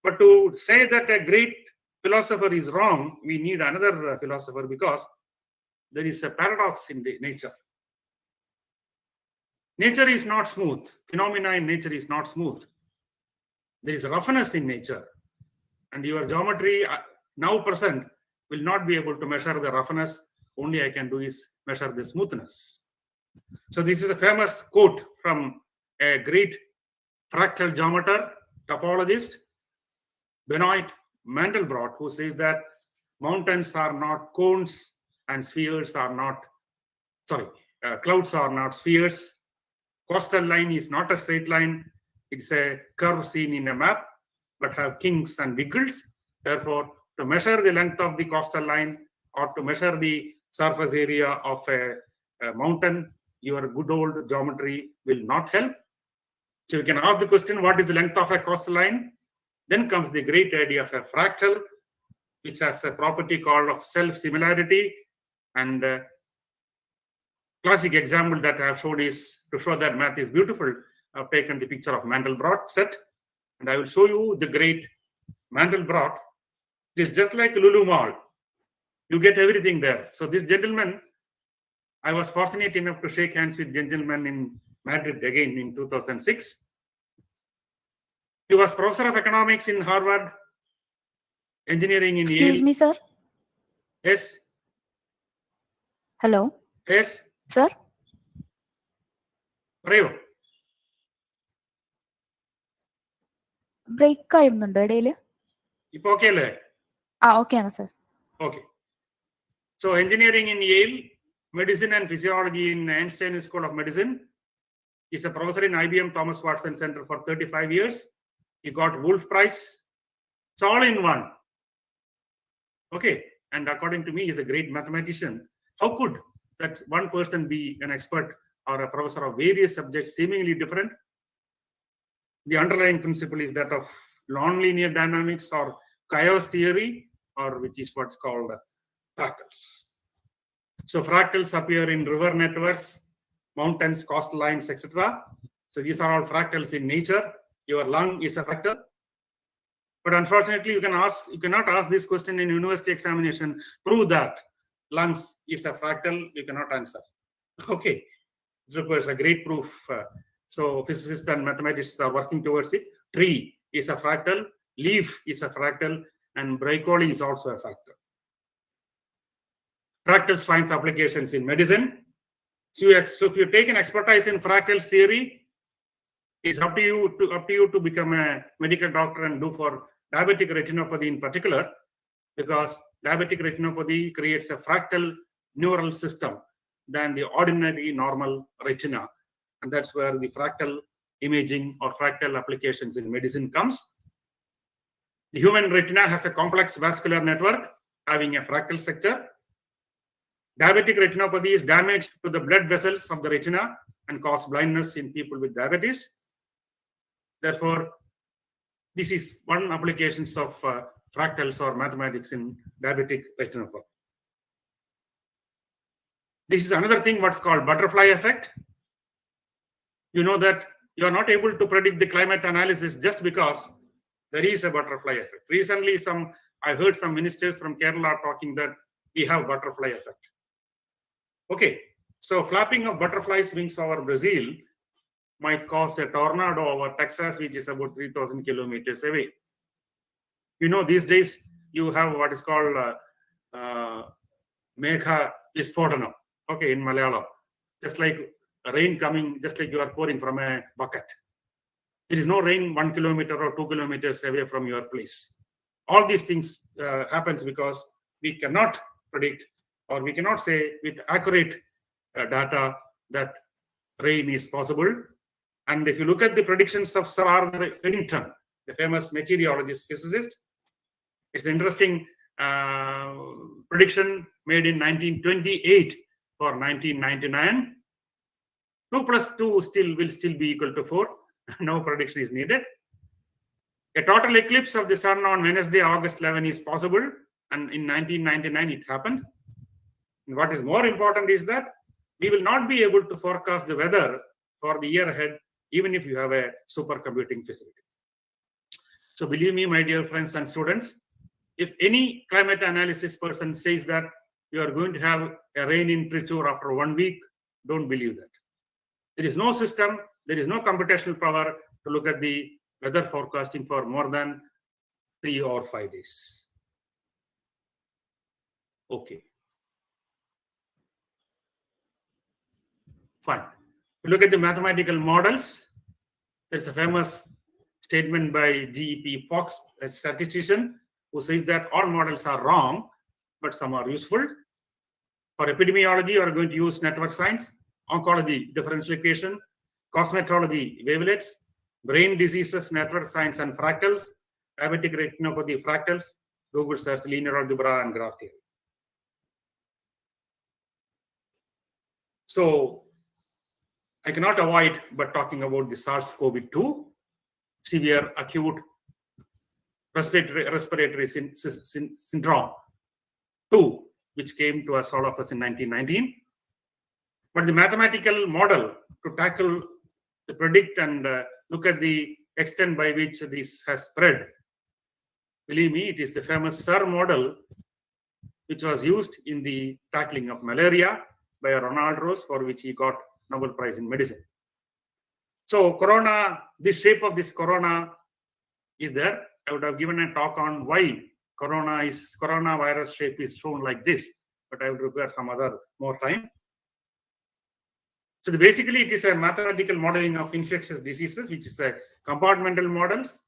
Speaker 5: But to say that a great philosopher is wrong, we need another philosopher, because there is a paradox in the nature. Nature is not smooth. Phenomena in nature is not smooth. There is roughness in nature. And your geometry now present will not be able to measure the roughness. Only I can do is measure the smoothness. So this is a famous quote from a great fractal geometer, topologist, Benoit Mandelbrot, who says that mountains are not cones and spheres are not, clouds are not spheres. Coastal line is not a straight line. It's a curve seen in a map, but have kinks and wiggles. Therefore, to measure the length of the coastal line or to measure the surface area of a mountain, your good old geometry will not help. So you can ask the question, what is the length of a coastal line? Then comes the great idea of a fractal, which has a property called of self-similarity. And classic example that I have showed is to show that math is beautiful. I've taken the picture of Mandelbrot set, and I will show you the great Mandelbrot. It is just like Lulu Mall. You get everything there. So this gentleman, I was fortunate enough to shake hands with gentleman in Madrid again in 2006. He was professor of economics in Harvard, engineering in Yale.
Speaker 2: Excuse me, sir.
Speaker 5: Yes.
Speaker 2: Hello.
Speaker 5: Yes.
Speaker 2: Sir.
Speaker 5: പറയൂ.
Speaker 2: Break ആയിരുന്നുണ്ടോ ഇടയില്?
Speaker 5: ഇപ്പൊ okay അല്ലേ?
Speaker 2: Okay ആണ് sir.
Speaker 5: Okay. So engineering in Yale, medicine and physiology in Einstein School of Medicine. He's a professor in IBM Thomas Watson Center for 35 years. He got Wolf Prize. It's all in one. Okay. And according to me, he's a great mathematician. How could that one person be an expert or a professor of various subjects seemingly different? The underlying principle is that of nonlinear dynamics or chaos theory, or which is what's called fractals. So fractals appear in river networks, mountains, coastlines, etc. So these are all fractals in nature. Your lung is a fractal. But unfortunately, you cannot ask this question in university examination. Prove that lungs is a fractal. You cannot answer. Okay, it requires a great proof. So physicists and mathematicians are working towards it. Tree is a fractal. Leaf is a fractal, and broccoli is also a fractal. Fractals finds applications in medicine. So if you take an expertise in fractals theory, it's up to you to become a medical doctor and do for diabetic retinopathy in particular, because diabetic retinopathy creates a fractal neural system than the ordinary normal retina, and that's where the fractal imaging or fractal applications in medicine comes. The human retina has a complex vascular network having a fractal sector. Diabetic retinopathy is damage to the blood vessels of the retina and cause blindness in people with diabetes. Therefore, this is one applications of fractals or mathematics in diabetic retinopathy. This is another thing what's called butterfly effect. You know that you are not able to predict the climate analysis just because there is a butterfly effect. Recently, I heard some ministers from Kerala talking that we have butterfly effect. Okay, so flapping of butterflies wings over Brazil might cause a tornado over Texas, which is about 3,000 kilometers away. You know, these days you have what is called Megha Visphodanam, okay, in Malayalam. Just like rain coming, just like you are pouring from a bucket. There is no rain 1 kilometer or 2 kilometers away from your place. All these things happens because we cannot predict or we cannot say with accurate data that rain is possible. And if you look at the predictions of Sir Arthur Eddington, the famous meteorologist physicist, it's an interesting prediction made in 1928 for 1999. 2 plus 2 will still be equal to 4. No prediction is needed. A total eclipse of the sun on Wednesday, August 11 is possible. And in 1999, it happened. And what is more important is that we will not be able to forecast the weather for the year ahead, even if you have a supercomputing facility. So believe me, my dear friends and students, if any climate analysis person says that you are going to have a rain in Trichy after 1 week, don't believe that. There is no system, there is no computational power to look at the weather forecasting for more than 3 or 5 days. Okay. Fine. Look at the mathematical models. There's a famous statement by G.E.P. Fox, a statistician, who says that all models are wrong, but some are useful. For epidemiology, you are going to use network science, oncology, differential equation, cosmetology, wavelets, brain diseases, network science and fractals, diabetic retinopathy, fractals, Google search, linear algebra, and graph theory. So I cannot avoid but talking about the SARS-CoV-2, severe acute respiratory syndrome 2, which came to us, all of us, in 1919. But the mathematical model to tackle, to predict and look at the extent by which this has spread, believe me, it is the famous SIR model, which was used in the tackling of malaria by Ronald Rose, for which he got Nobel Prize in Medicine. So corona, the shape of this corona is there. I would have given a talk on why coronavirus shape is shown like this, but I would require some other more time. So basically, it is a mathematical modeling of infectious diseases, which is a compartmental models.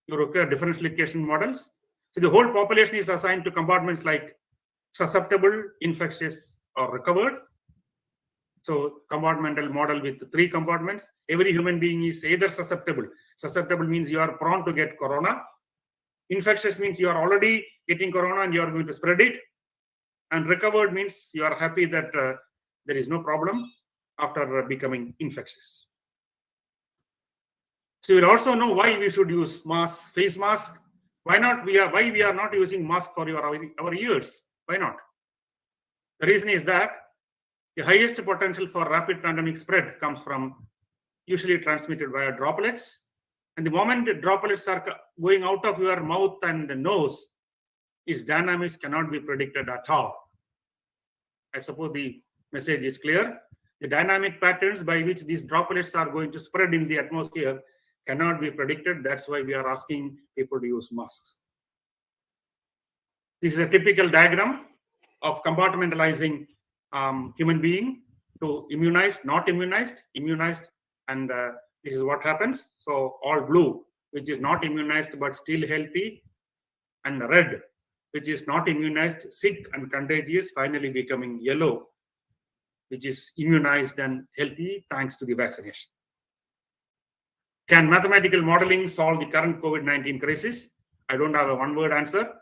Speaker 5: You require differential equation models. So the whole population is assigned to compartments like susceptible, infectious, or recovered. So compartmental model with 3 compartments. Every human being is either susceptible. Susceptible means you are prone to get corona. Infectious means you are already getting corona and you are going to spread it. And recovered means you are happy that there is no problem after becoming infectious. So you will also know why we should use mask, face mask. Why we are not using mask for our ears? Why not? The reason is that the highest potential for rapid pandemic spread comes from usually transmitted via droplets. And the moment the droplets are going out of your mouth and nose, its dynamics cannot be predicted at all. I suppose the message is clear. The dynamic patterns by which these droplets are going to spread in the atmosphere cannot be predicted. That's why we are asking people to use masks. This is a typical diagram of compartmentalizing human being to immunized, not immunized, immunized, and this is what happens. So all blue, which is not immunized but still healthy, and red, which is not immunized, sick and contagious, finally becoming yellow, which is immunized and healthy thanks to the vaccination. Can mathematical modeling solve the current COVID-19 crisis? I don't have a one-word answer.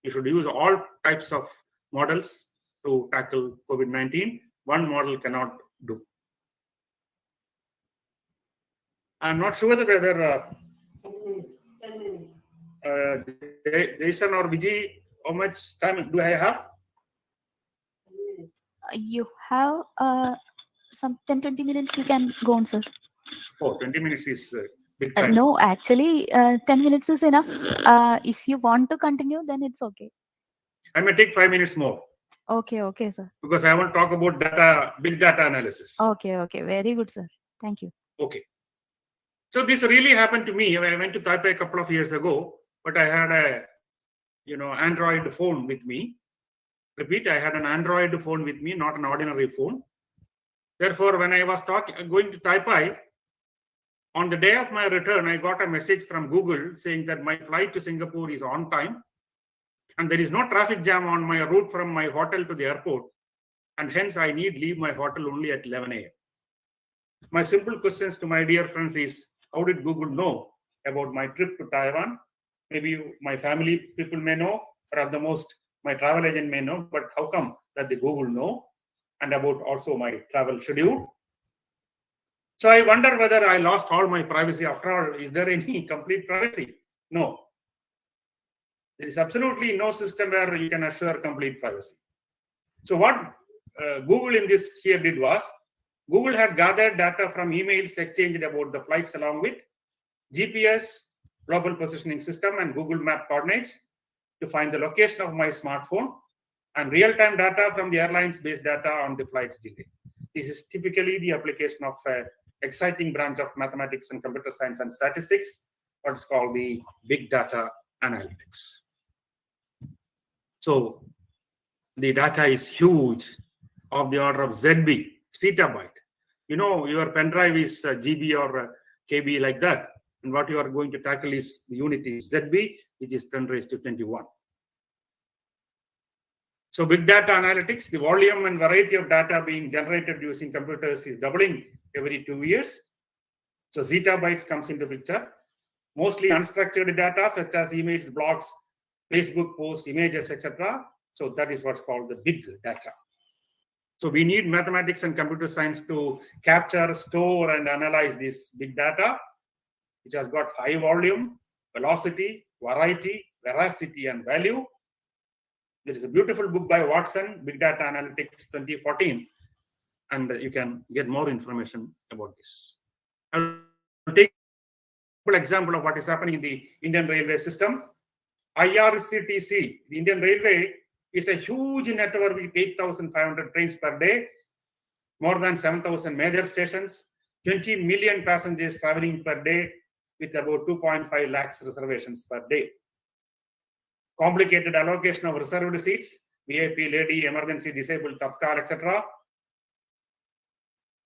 Speaker 5: You should use all types of models to tackle COVID-19. One model cannot do. I'm not sure whether
Speaker 6: 10 minutes.
Speaker 5: Jason or Vijay, how much time do I have?
Speaker 6: 10 minutes.
Speaker 2: You have some 10-20 minutes. You can go on, sir.
Speaker 5: Oh, 20 minutes is big time.
Speaker 2: No, actually, 10 minutes is enough. If you want to continue, then it's okay.
Speaker 5: I may take 5 minutes more
Speaker 2: Okay, sir.
Speaker 5: because I want to talk about data, big data analysis.
Speaker 2: Okay. Very good, sir. Thank you.
Speaker 5: Okay. So this really happened to me. I went to Taipei a couple of years ago, but I had a, Android phone with me. Repeat, I had an Android phone with me, not an ordinary phone. Therefore, when I was going to Taipei, on the day of my return, I got a message from Google saying that my flight to Singapore is on time and there is no traffic jam on my route from my hotel to the airport, and hence I need leave my hotel only at 11 a.m. My simple questions to my dear friends is, how did Google know about my trip to Taiwan? Maybe my family people may know, or at the most my travel agent may know, but how come that the Google know, and about also my travel schedule? So I wonder whether I lost all my privacy. After all, is there any complete privacy? No. There is absolutely no system where you can assure complete privacy. So what Google in this here did was, Google had gathered data from emails exchanged about the flights along with GPS, global positioning system, and Google Map coordinates to find the location of my smartphone, and real-time data from the airlines based data on the flight's delay. This is typically the application of an exciting branch of mathematics and computer science and statistics, what's called the big data analytics. So the data is huge, of the order of ZB, zettabyte. Your pen drive is GB or KB like that. And what you are going to tackle is the unit is ZB, which is 10 raised to 21. So big data analytics, the volume and variety of data being generated using computers is doubling every 2 years. So zettabytes comes into picture. Mostly unstructured data such as emails, blogs, Facebook posts, images, etc. So that is what's called the big data. So we need mathematics and computer science to capture, store, and analyze this big data, which has got high volume, velocity, variety, veracity, and value. There is a beautiful book by Watson, Big Data Analytics 2014, and you can get more information about this. I will take an example of what is happening in the Indian railway system. IRCTC, the Indian Railway, is a huge network with 8,500 trains per day, more than 7,000 major stations, 20 million passengers traveling per day, with about 2.5 lakhs reservations per day. Complicated allocation of reserved seats, VIP, lady, emergency, disabled, Tapkal, etc.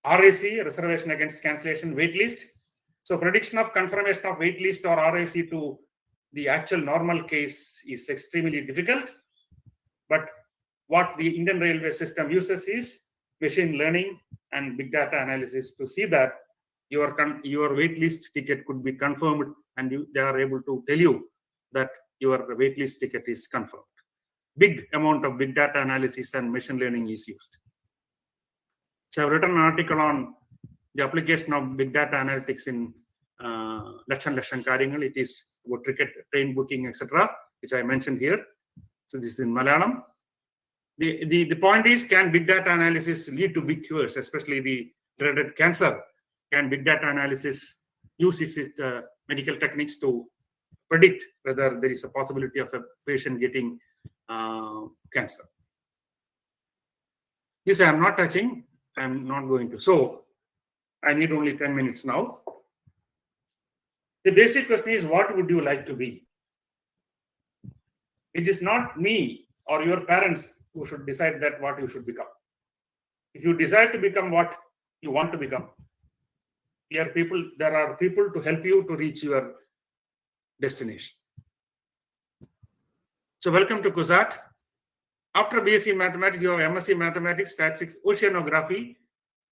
Speaker 5: RAC, reservation against cancellation, wait list. So prediction of confirmation of wait list or RAC to the actual normal case is extremely difficult. But what the Indian railway system uses is machine learning and big data analysis to see that your waitlist ticket could be confirmed, and they are able to tell you that your waitlist ticket is confirmed. Big amount of big data analysis and machine learning is used. So I've written an article on the application of big data analytics in Lakshan Karyangal. It is about ticket, train booking, etc., which I mentioned here. So this is in Malayalam. The point is, can big data analysis lead to big cures, especially the dreaded cancer? Can big data analysis use its medical techniques to predict whether there is a possibility of a patient getting cancer? This I am not touching. I am not going to. So I need only 10 minutes now. The basic question is, what would you like to be? It is not me or your parents who should decide that what you should become. If you decide to become what you want to become, there are people to help you to reach your destination. So welcome to CUSAT. After BSc Mathematics, you have MSc Mathematics, Statistics, Oceanography,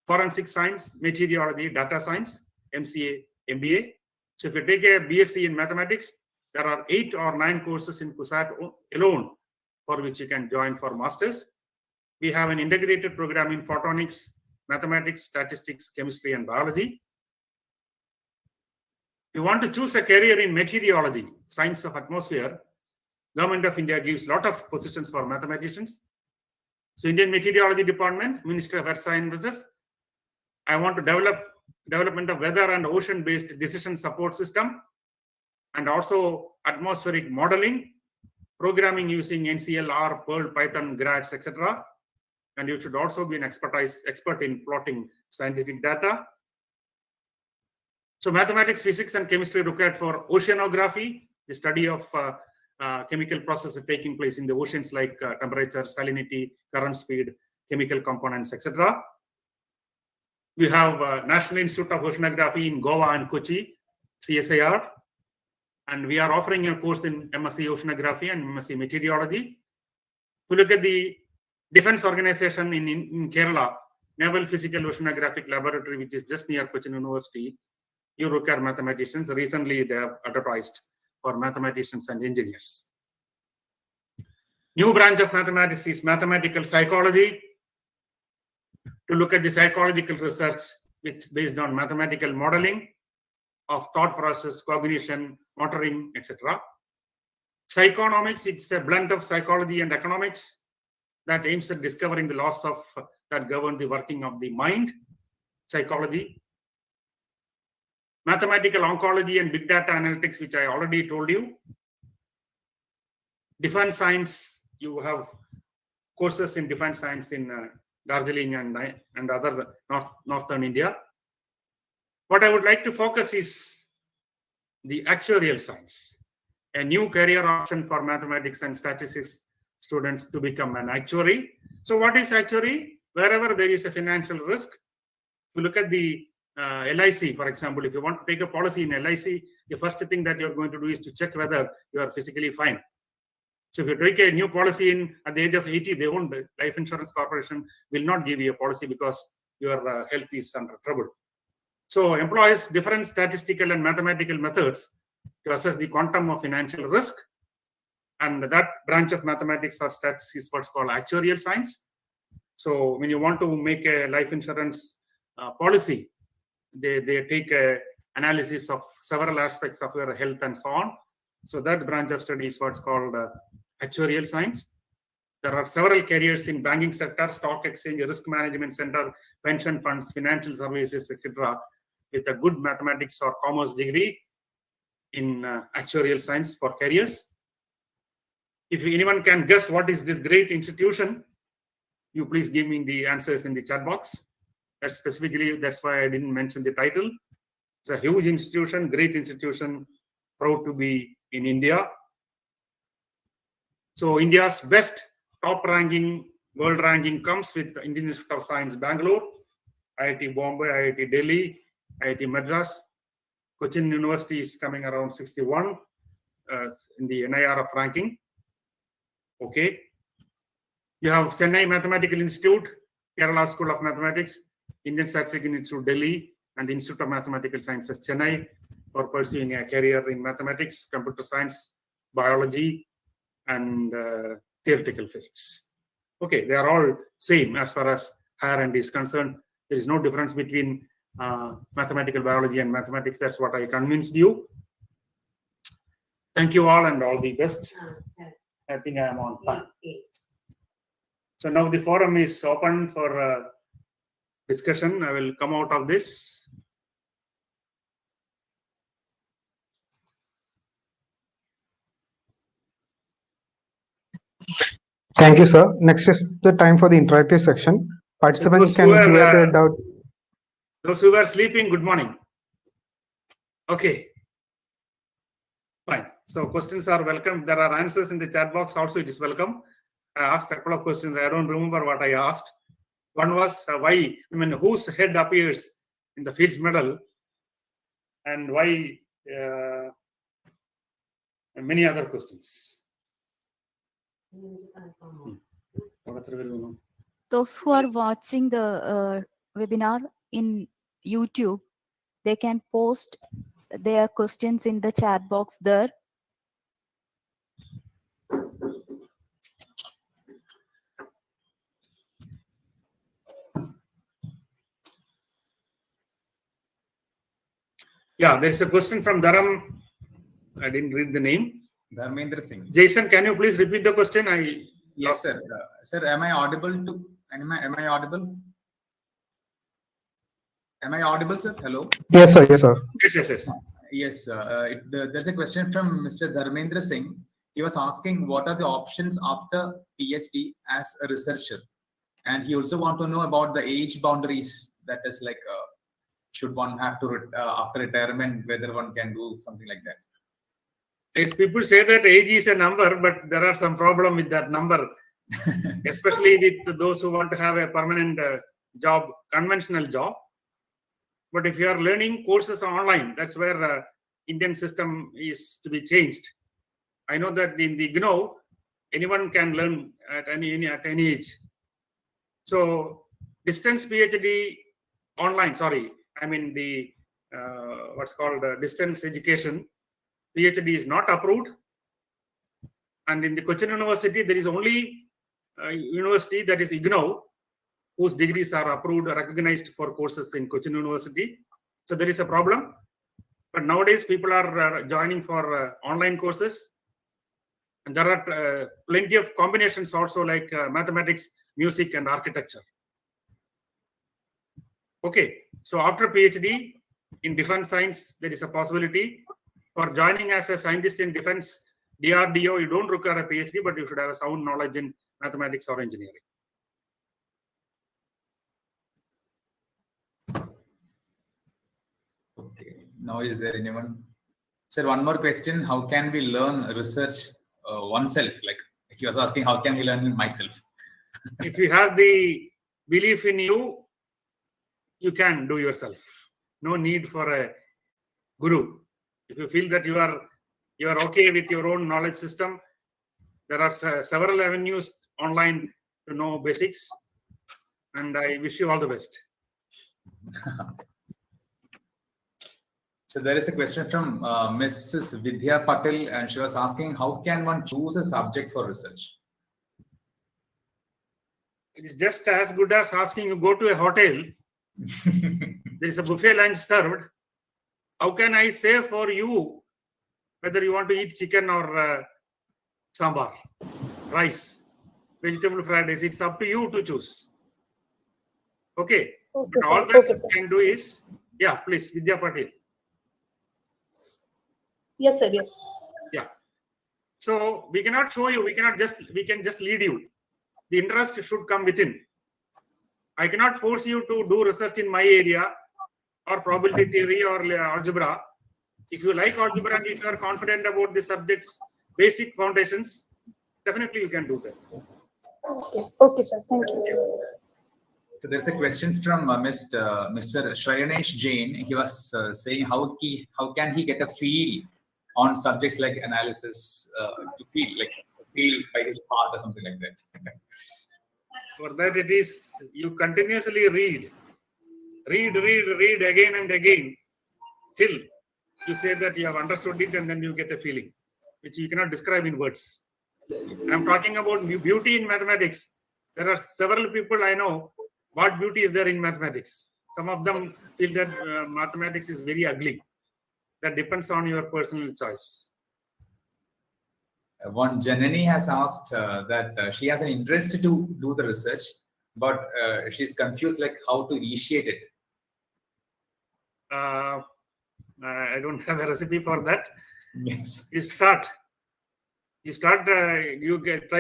Speaker 5: Forensic Science, Meteorology, Data Science, MCA, MBA. So if you take a BSc in Mathematics, there are 8 or 9 courses in CUSAT alone for which you can join for Masters. We have an integrated program in photonics, mathematics, statistics, chemistry, and biology. You want to choose a career in meteorology, science of atmosphere, Government of India gives a lot of positions for mathematicians. So Indian Meteorology Department, Ministry of Earth Sciences, I want to development of weather and ocean-based decision support system, and also atmospheric modeling, programming using NCL, R, Perl, Python, GRADS, etc. And you should also be an expert in plotting scientific data. So mathematics, physics, and chemistry required for oceanography, the study of chemical processes taking place in the oceans like temperature, salinity, current speed, chemical components, etc. We have National Institute of Oceanography in Goa and Kochi, CSIR. And we are offering a course in MSc Oceanography and MSc Meteorology. If you look at the defense organization in Kerala, Naval Physical Oceanographic Laboratory, which is just near Cochin University, you require mathematicians. Recently, they have advertised for mathematicians and engineers. New branch of mathematics is mathematical psychology, to look at the psychological research which based on mathematical modeling of thought process, cognition, motoring, etc. Psychonomics, it's a blend of psychology and economics that aims at discovering the laws of that govern the working of the mind, psychology. Mathematical oncology and big data analytics, which I already told you. Defense science, you have courses in defense science in Darjeeling and other northern India. What I would like to focus is the actuarial science, a new career option for mathematics and statistics students to become an actuary. So what is actuary? Wherever there is a financial risk, you look at the LIC, for example, if you want to take a policy in LIC, the first thing that you're going to do is to check whether you are physically fine. So if you take a new policy in at the age of 80, they won't, Life Insurance Corporation will not give you a policy because your health is under trouble. So employs different statistical and mathematical methods to assess the quantum of financial risk. And that branch of mathematics or stats is what's called actuarial science. So when you want to make a life insurance policy, they take a analysis of several aspects of your health and so on. So that branch of study is what's called actuarial science. There are several careers in banking sector, stock exchange, risk management center, pension funds, financial services, etc. with a good mathematics or commerce degree in actuarial science for careers. If anyone can guess what is this great institution, you please give me the answers in the chat box. That's why I didn't mention the title. It's a huge institution, great institution, proud to be in India. So India's best top ranking, world ranking comes with the Indian Institute of Science, Bangalore, IIT Bombay, IIT Delhi, IIT Madras. Cochin University is coming around 61 in the NIRF ranking. Okay. You have Chennai Mathematical Institute, Kerala School of Mathematics, Indian Statistical Institute, Delhi, and the Institute of Mathematical Sciences, Chennai, for pursuing a career in mathematics, computer science, biology, and theoretical physics. Okay, they are all same as far as higher end is concerned. There is no difference between mathematical biology and mathematics. That's what I convinced you. Thank you all and all the best. I think I am on time. So now the forum is open for discussion. I will come out of this.
Speaker 1: Thank you, sir. Next is the time for the interactive section. Participants can create a doubt.
Speaker 5: Those who were sleeping, good morning. Okay. Fine. So questions are welcome. There are answers in the chat box. Also, it is welcome. I asked a couple of questions. I don't remember what I asked. One was whose head appears in the Fields Medal, and why, and many other questions.
Speaker 2: Those who are watching the webinar in YouTube, they can post their questions in the chat box there.
Speaker 5: Yeah, there is a question from Dharam. I didn't read the name.
Speaker 3: Dharmendra Singh.
Speaker 5: Jason, can you please repeat the question?
Speaker 3: Yes, sir. Sir, am I audible to? Am I audible? Am I audible, sir? Hello.
Speaker 1: Yes, sir. Yes, sir.
Speaker 5: Yes.
Speaker 3: Yes, there's a question from Mr. Dharmendra Singh. He was asking what are the options after PhD as a researcher, and he also want to know about the age boundaries. That is like, should one have to after retirement, whether one can do something like that?
Speaker 5: Yes, people say that age is a number, but there are some problem with that number, especially with those who want to have a permanent job, conventional job. But if you are learning courses online, that's where Indian system is to be changed. I know that in the GNO, anyone can learn at any age. So distance PhD online, sorry, I mean the what's called distance education, PhD is not approved. And in the Cochin University, there is only university, that is IGNOU, whose degrees are approved or recognized for courses in Cochin University. So there is a problem. But nowadays, people are joining for online courses. And there are plenty of combinations also, like mathematics, music, and architecture. Okay, so after PhD in defense science, there is a possibility for joining as a scientist in defense DRDO. You don't require a PhD, but you should have a sound knowledge in mathematics or engineering.
Speaker 3: Okay, now is there anyone? Sir, one more question. How can we learn research oneself? Like he was asking, how can we learn it myself?
Speaker 5: If you have the belief in you, you can do yourself. No need for a guru. If you feel that you are okay with your own knowledge system, there are several avenues online to know basics, and I wish you all the best.
Speaker 3: So there is a question from Mrs. Vidya Patel, and she was asking, how can one choose a subject for research?
Speaker 5: It is just as good as asking you go to a hotel. There is a buffet lunch served. How can I say for you whether you want to eat chicken or sambar, rice, vegetable fried rice? It's up to you to choose. Okay. But all that you can do is, yeah, please, Vidya Patel.
Speaker 7: Yes, sir. Yes.
Speaker 5: Yeah. So we cannot show you. We can just lead you. The interest should come within. I cannot force you to do research in my area or probability theory or algebra. If you like algebra and if you are confident about the subject's basic foundations, definitely you can do that.
Speaker 7: Okay, sir. Thank you.
Speaker 3: So there's a question from Mr. Shrayanesh Jain. He was saying how can he get a feel on subjects like analysis, to feel by his heart or something like that.
Speaker 5: For that, it is you continuously read again and again till you say that you have understood it, and then you get a feeling which you cannot describe in words. I'm talking about beauty in mathematics. There are several people I know. What beauty is there in mathematics? Some of them feel that mathematics is very ugly. That depends on your personal choice.
Speaker 3: One Janani has asked that she has an interest to do the research, but she's confused like how to initiate it.
Speaker 5: I don't have a recipe for that.
Speaker 3: Yes.
Speaker 5: You try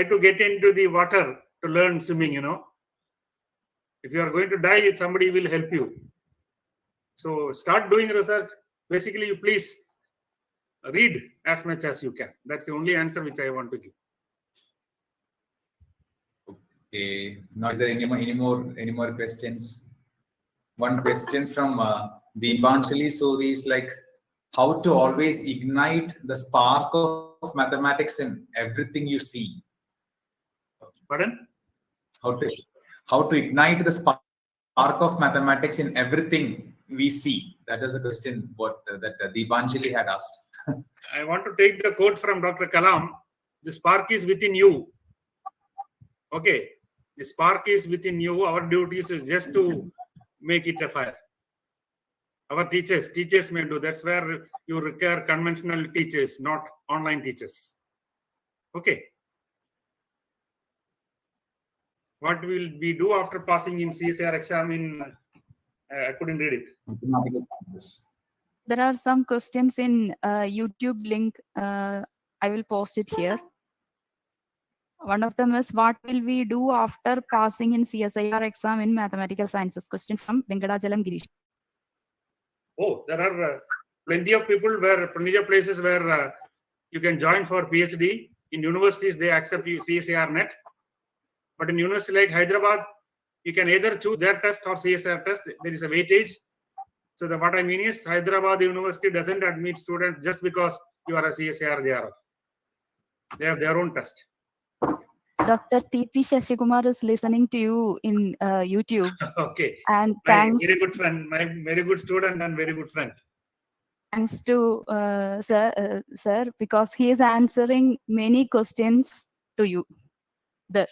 Speaker 5: to get into the water to learn swimming, If you are going to die, somebody will help you. So start doing research. Basically, you please read as much as you can. That's the only answer which I want to give.
Speaker 3: Okay. Now, is there any more questions? One question from Deepanjali. So these like how to always ignite the spark of mathematics in everything you see.
Speaker 5: Pardon?
Speaker 3: How to ignite the spark of mathematics in everything we see. That is the question that Deepanjali had asked.
Speaker 5: I want to take the quote from Dr. Kalam. The spark is within you. Okay. The spark is within you. Our duty is just to make it a fire. Our teachers may do. That's where you require conventional teachers, not online teachers. Okay. What will we do after passing in CSIR exam in, I couldn't read it.
Speaker 2: There are some questions in YouTube link. I will post it here. One of them is, what will we do after passing in CSIR exam in mathematical sciences? Question from Venkadachalam Girish.
Speaker 5: Oh, there are plenty of places where you can join for PhD. In universities, they accept you CSIR net. But in university like Hyderabad, you can either choose their test or CSIR test. There is a weightage. So what I mean is, Hyderabad University doesn't admit students just because you are a CSIR JRF. They have their own test.
Speaker 2: Dr. T.P. Vijayakumar is listening to you in YouTube.
Speaker 5: Okay.
Speaker 2: And
Speaker 5: My
Speaker 2: thanks.
Speaker 5: very good friend, my very good student and very good friend.
Speaker 2: Thanks to sir, because he is answering many questions to you there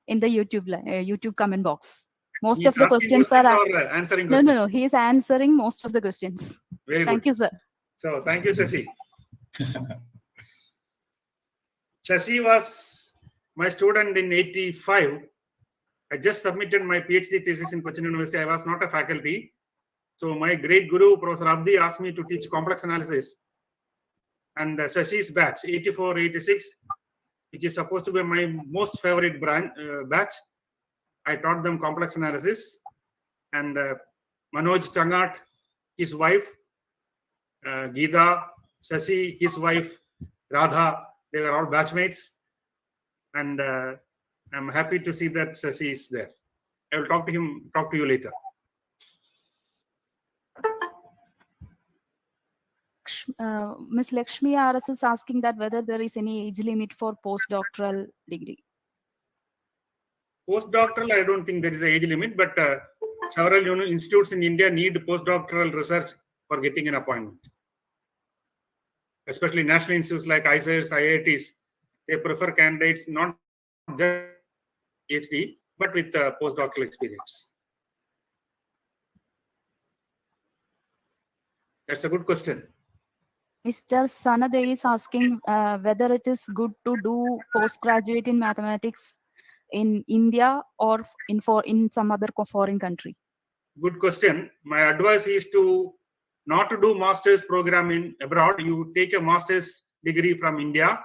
Speaker 2: in the YouTube comment box. Most
Speaker 5: He's
Speaker 2: of the
Speaker 5: asking
Speaker 2: questions are
Speaker 5: or answering questions?
Speaker 2: No. He is answering most of the questions.
Speaker 5: Very
Speaker 2: Thank
Speaker 5: good.
Speaker 2: you, sir.
Speaker 5: So thank you, Shashi. Shashi was my student in 85. I just submitted my PhD thesis in Cochin University. I was not a faculty. So my great guru, Professor Abdi, asked me to teach complex analysis. And Shashi's batch, 84, 86, which is supposed to be my most favorite batch, I taught them complex analysis. And Manoj Changat, his wife, Geeta, Shashi, his wife, Radha, they were all batchmates. And I'm happy to see that Shashi is there. I will talk to you later.
Speaker 2: Ms. Lakshmi RS is asking that whether there is any age limit for postdoctoral degree.
Speaker 5: Postdoctoral, I don't think there is an age limit, but several institutes in India need postdoctoral research for getting an appointment. Especially national institutes like ICERs, IITs, they prefer candidates not just PhD, but with postdoctoral experience. That's a good question.
Speaker 2: Mr. Sanade is asking whether it is good to do postgraduate in mathematics in India or in some other foreign country.
Speaker 5: Good question. My advice is to not to do master's program in abroad. You take a master's degree from India.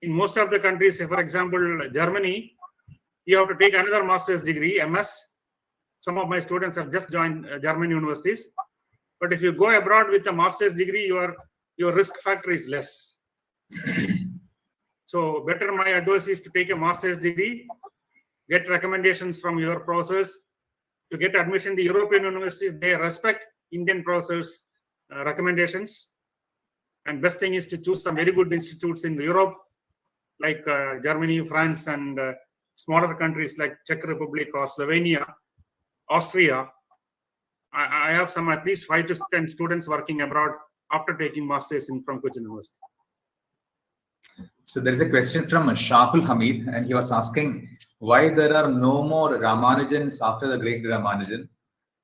Speaker 5: In most of the countries, for example, Germany, you have to take another master's degree, MS. Some of my students have just joined German universities. But if you go abroad with a master's degree, your risk factor is less. So better, my advice is to take a master's degree, get recommendations from your professors. To get admission in the European universities, they respect Indian professors' recommendations. And best thing is to choose some very good institutes in Europe, like Germany, France, and smaller countries like Czech Republic or Slovenia, Austria. I have some at least 5 to 10 students working abroad after taking masters from Cochin University.
Speaker 8: So there is a question from Shakul Hamid, and he was asking why there are no more Ramanujans after the great Ramanujan,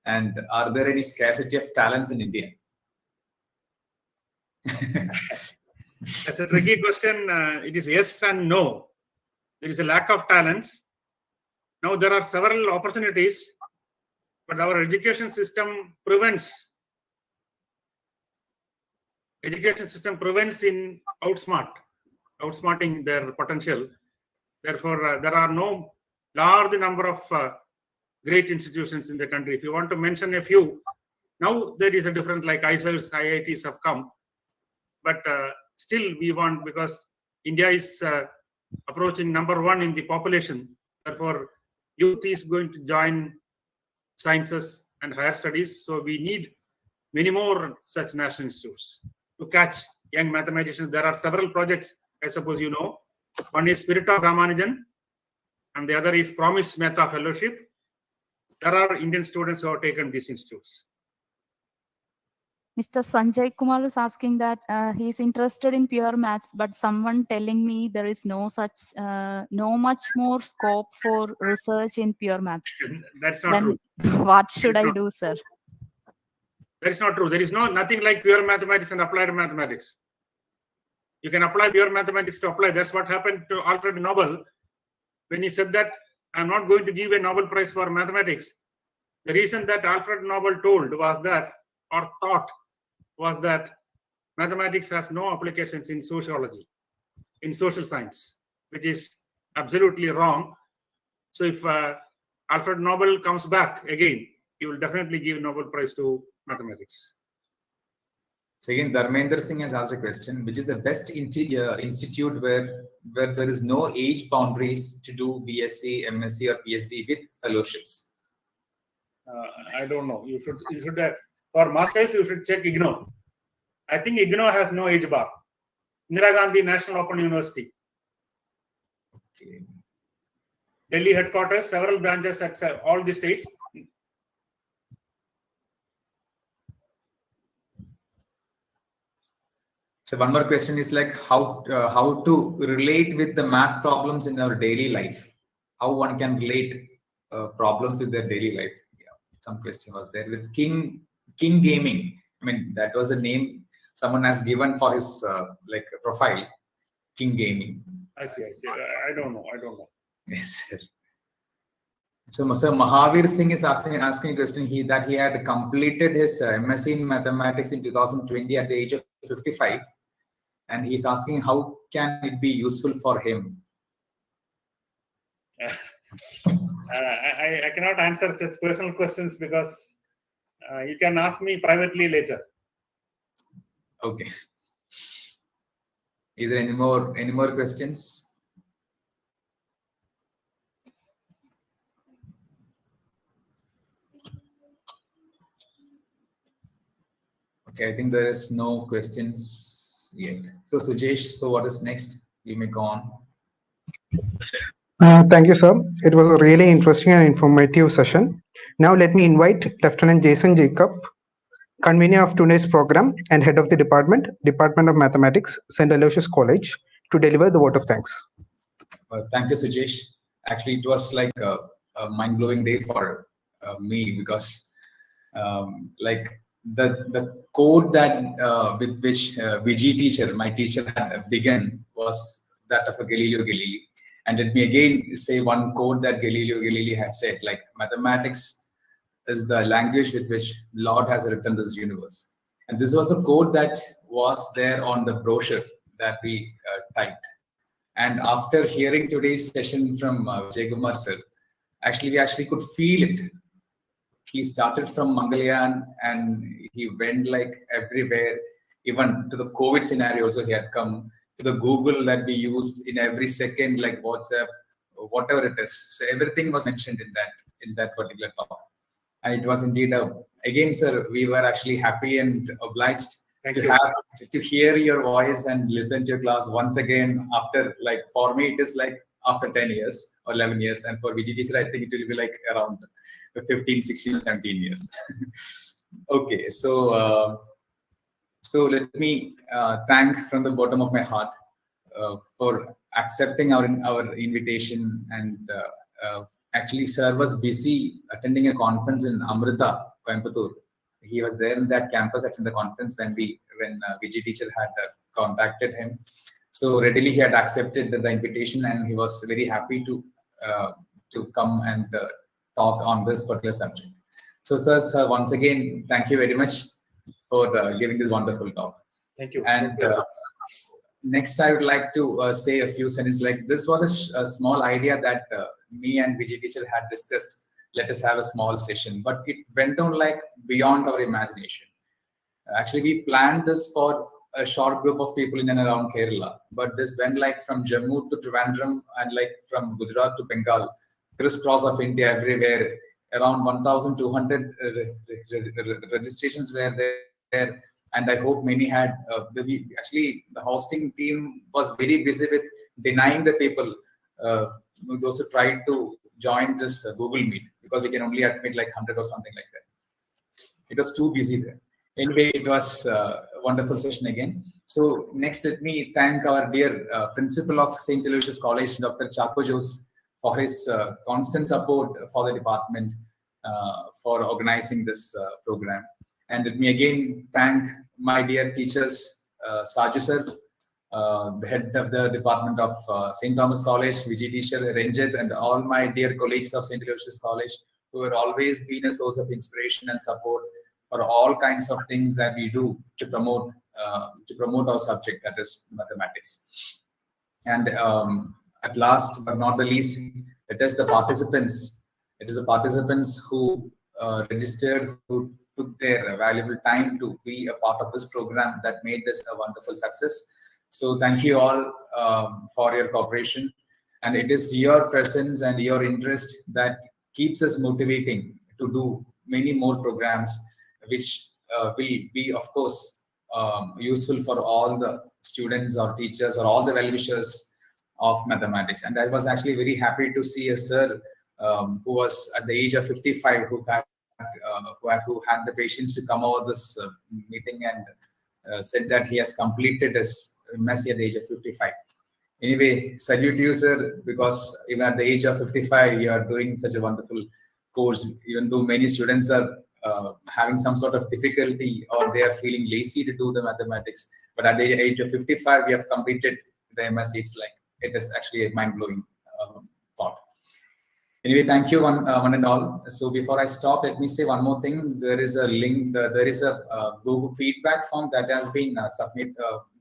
Speaker 8: and are there any scarcity of talents in India?
Speaker 5: That's a tricky question. It is yes and no. There is a lack of talents. Now there are several opportunities, but our education system prevents in outsmarting their potential. Therefore, there are no large number of great institutions in the country. If you want to mention a few, now there is a different, like ICERs, IITs have come. But still we want, because India is approaching #1 in the population. Therefore, youth is going to join sciences and higher studies. So we need many more such national institutes to catch young mathematicians. There are several projects, I suppose you know. One is Spirit of Ramanujan, and the other is Promise Mehta Fellowship. There are Indian students who have taken these institutes.
Speaker 2: Mr. Sanjay Kumar is asking that he is interested in pure maths, but someone telling me there is no much more scope for research in pure maths.
Speaker 5: That's not
Speaker 2: Then
Speaker 5: true.
Speaker 2: what should I do, sir?
Speaker 5: That is not true. There is nothing like pure mathematics and applied mathematics. You can apply pure mathematics to apply. That's what happened to Alfred Nobel when he said that I'm not going to give a Nobel Prize for mathematics. The reason that Alfred Nobel told was that, or thought, was that mathematics has no applications in sociology, in social science, which is absolutely wrong. So if Alfred Nobel comes back again, he will definitely give Nobel Prize to mathematics.
Speaker 8: So again, Dharmendra Singh has asked a question: which is the best institute where there is no age boundaries to do BSc, MSc, or PhD with fellowships?
Speaker 5: I don't know. You should for masters you should check IGNOU. I think IGNOU has no age bar. Indira Gandhi National Open University.
Speaker 8: Okay.
Speaker 5: Delhi headquarters, several branches at all the states.
Speaker 8: So one more question is like how to relate with the math problems in our daily life. How one can relate problems with their daily life. Yeah, some question was there with King Gaming. I mean, that was the name someone has given for his like profile, King Gaming.
Speaker 5: I see. I don't know.
Speaker 8: Yes, sir. So Mahavir Singh is asking a question. He had completed his MSc in mathematics in 2020 at the age of 55, and he's asking how can it be useful for him.
Speaker 5: I cannot answer such personal questions because you can ask me privately later.
Speaker 8: Okay. Is there any more questions? Okay, I think there is no questions yet. So Sujesh, so what is next? You may go on.
Speaker 1: Thank you, sir. It was a really interesting and informative session. Now let me invite Lieutenant Jason Jacob, convener of today's program and head of the Department of Mathematics, St. Aloysius College, to deliver the vote of thanks.
Speaker 8: Thank you, Sujesh. Actually, it was like a mind-blowing day for me because like the code that with which VG teacher, my teacher, had begun was that of a Galileo Galilei. And let me again say one quote that Galileo Galilei had said, like, mathematics is the language with which Lord has written this universe. And this was the quote that was there on the brochure that we typed. And after hearing today's session from Vijayakumar sir, we actually could feel it. He started from Mangalyaan and he went like everywhere, even to the COVID scenario also he had come, to the Google that we used in every second, like WhatsApp, whatever it is. So everything was mentioned in that particular talk. And it was indeed again, sir, we were actually happy and obliged to hear your voice and listen to your class once again after, like, for me, it is like after 10 years or 11 years. And for VG teacher, I think it will be like around 15, 16 or 17 years. Okay, so let me thank from the bottom of my heart for accepting our invitation. And actually, sir was busy attending a conference in Amrita, Coimbatore. He was there in that campus attending the conference when VG teacher had contacted him. So readily he had accepted the invitation, and he was very happy to come and talk on this particular subject. So, sir, once again, thank you very much for giving this wonderful talk.
Speaker 5: Thank you.
Speaker 8: And next, I would like to say a few sentences. Like, this was a small idea that me and Vijay teacher had discussed. Let us have a small session, but it went on like beyond our imagination. Actually, we planned this for a short group of people in and around Kerala, but this went like from Jammu to Trivandrum and like from Gujarat to Bengal, crisscross of India everywhere. Around 1,200 registrations were there, and I hope many had. Actually, the hosting team was very busy with denying the people, those who tried to join this Google Meet, because we can only admit like 100 or something like that. It was too busy there. Anyway, it was a wonderful session again. So next, let me thank our dear principal of St. Aloysius College, Dr. Chapo Jose, for his constant support for the department for organizing this program. And let me again thank my dear teachers, Saju sir, the head of the Department of St. Thomas College, Vijay teacher, Ranjit, and all my dear colleagues of St. Aloysius College, who have always been a source of inspiration and support for all kinds of things that we do to promote our subject, that is mathematics. And at last but not the least, it is the participants. It is the participants who registered, who took their valuable time to be a part of this program that made this a wonderful success. So thank you all for your cooperation. And it is your presence and your interest that keeps us motivating to do many more programs, which will be, of course, useful for all the students or teachers or all the well-wishers of mathematics. And I was actually very happy to see a sir who was at the age of 55, who had the patience to come over this meeting and said that he has completed his MSc at the age of 55. Anyway, salute you, sir, because even at the age of 55, you are doing such a wonderful course, even though many students are having some sort of difficulty or they are feeling lazy to do the mathematics. But at the age of 55, we have completed the MSc. It's like, it is actually a mind-blowing thought. Anyway, thank you one and all. So before I stop, let me say one more thing. There is a link, there is a Google feedback form that has been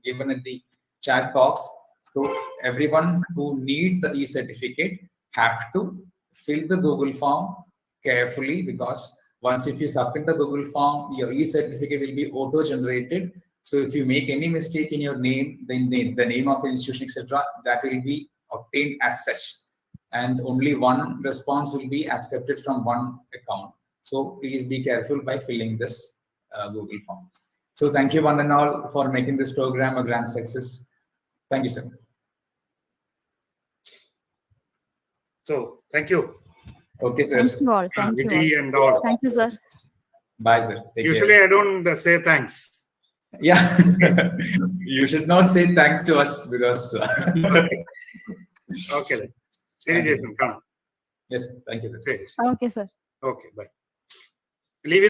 Speaker 8: given in the chat box. So everyone who need the e-certificate have to fill the Google form carefully, because once if you submit the Google form, your e-certificate will be auto-generated. So if you make any mistake in your name, then the name of the institution, etc., that will be obtained as such. And only one response will be accepted from one account. So please be careful by filling this Google form. So thank you one and all for making this program a grand success. Thank you, sir.
Speaker 5: So thank you.
Speaker 8: Okay, sir.
Speaker 2: Thank you all. Thank you
Speaker 5: Vijay
Speaker 2: all.
Speaker 5: and all.
Speaker 2: Thank you, sir.
Speaker 8: Bye, sir. Take
Speaker 5: Usually
Speaker 8: care.
Speaker 5: I don't say thanks.
Speaker 8: Yeah. You should not say thanks to us because.
Speaker 5: Okay then. Siri Jason, come.
Speaker 8: Yes, thank you, sir.
Speaker 5: Say this.
Speaker 2: Okay, sir.
Speaker 5: Okay, bye. Leave it.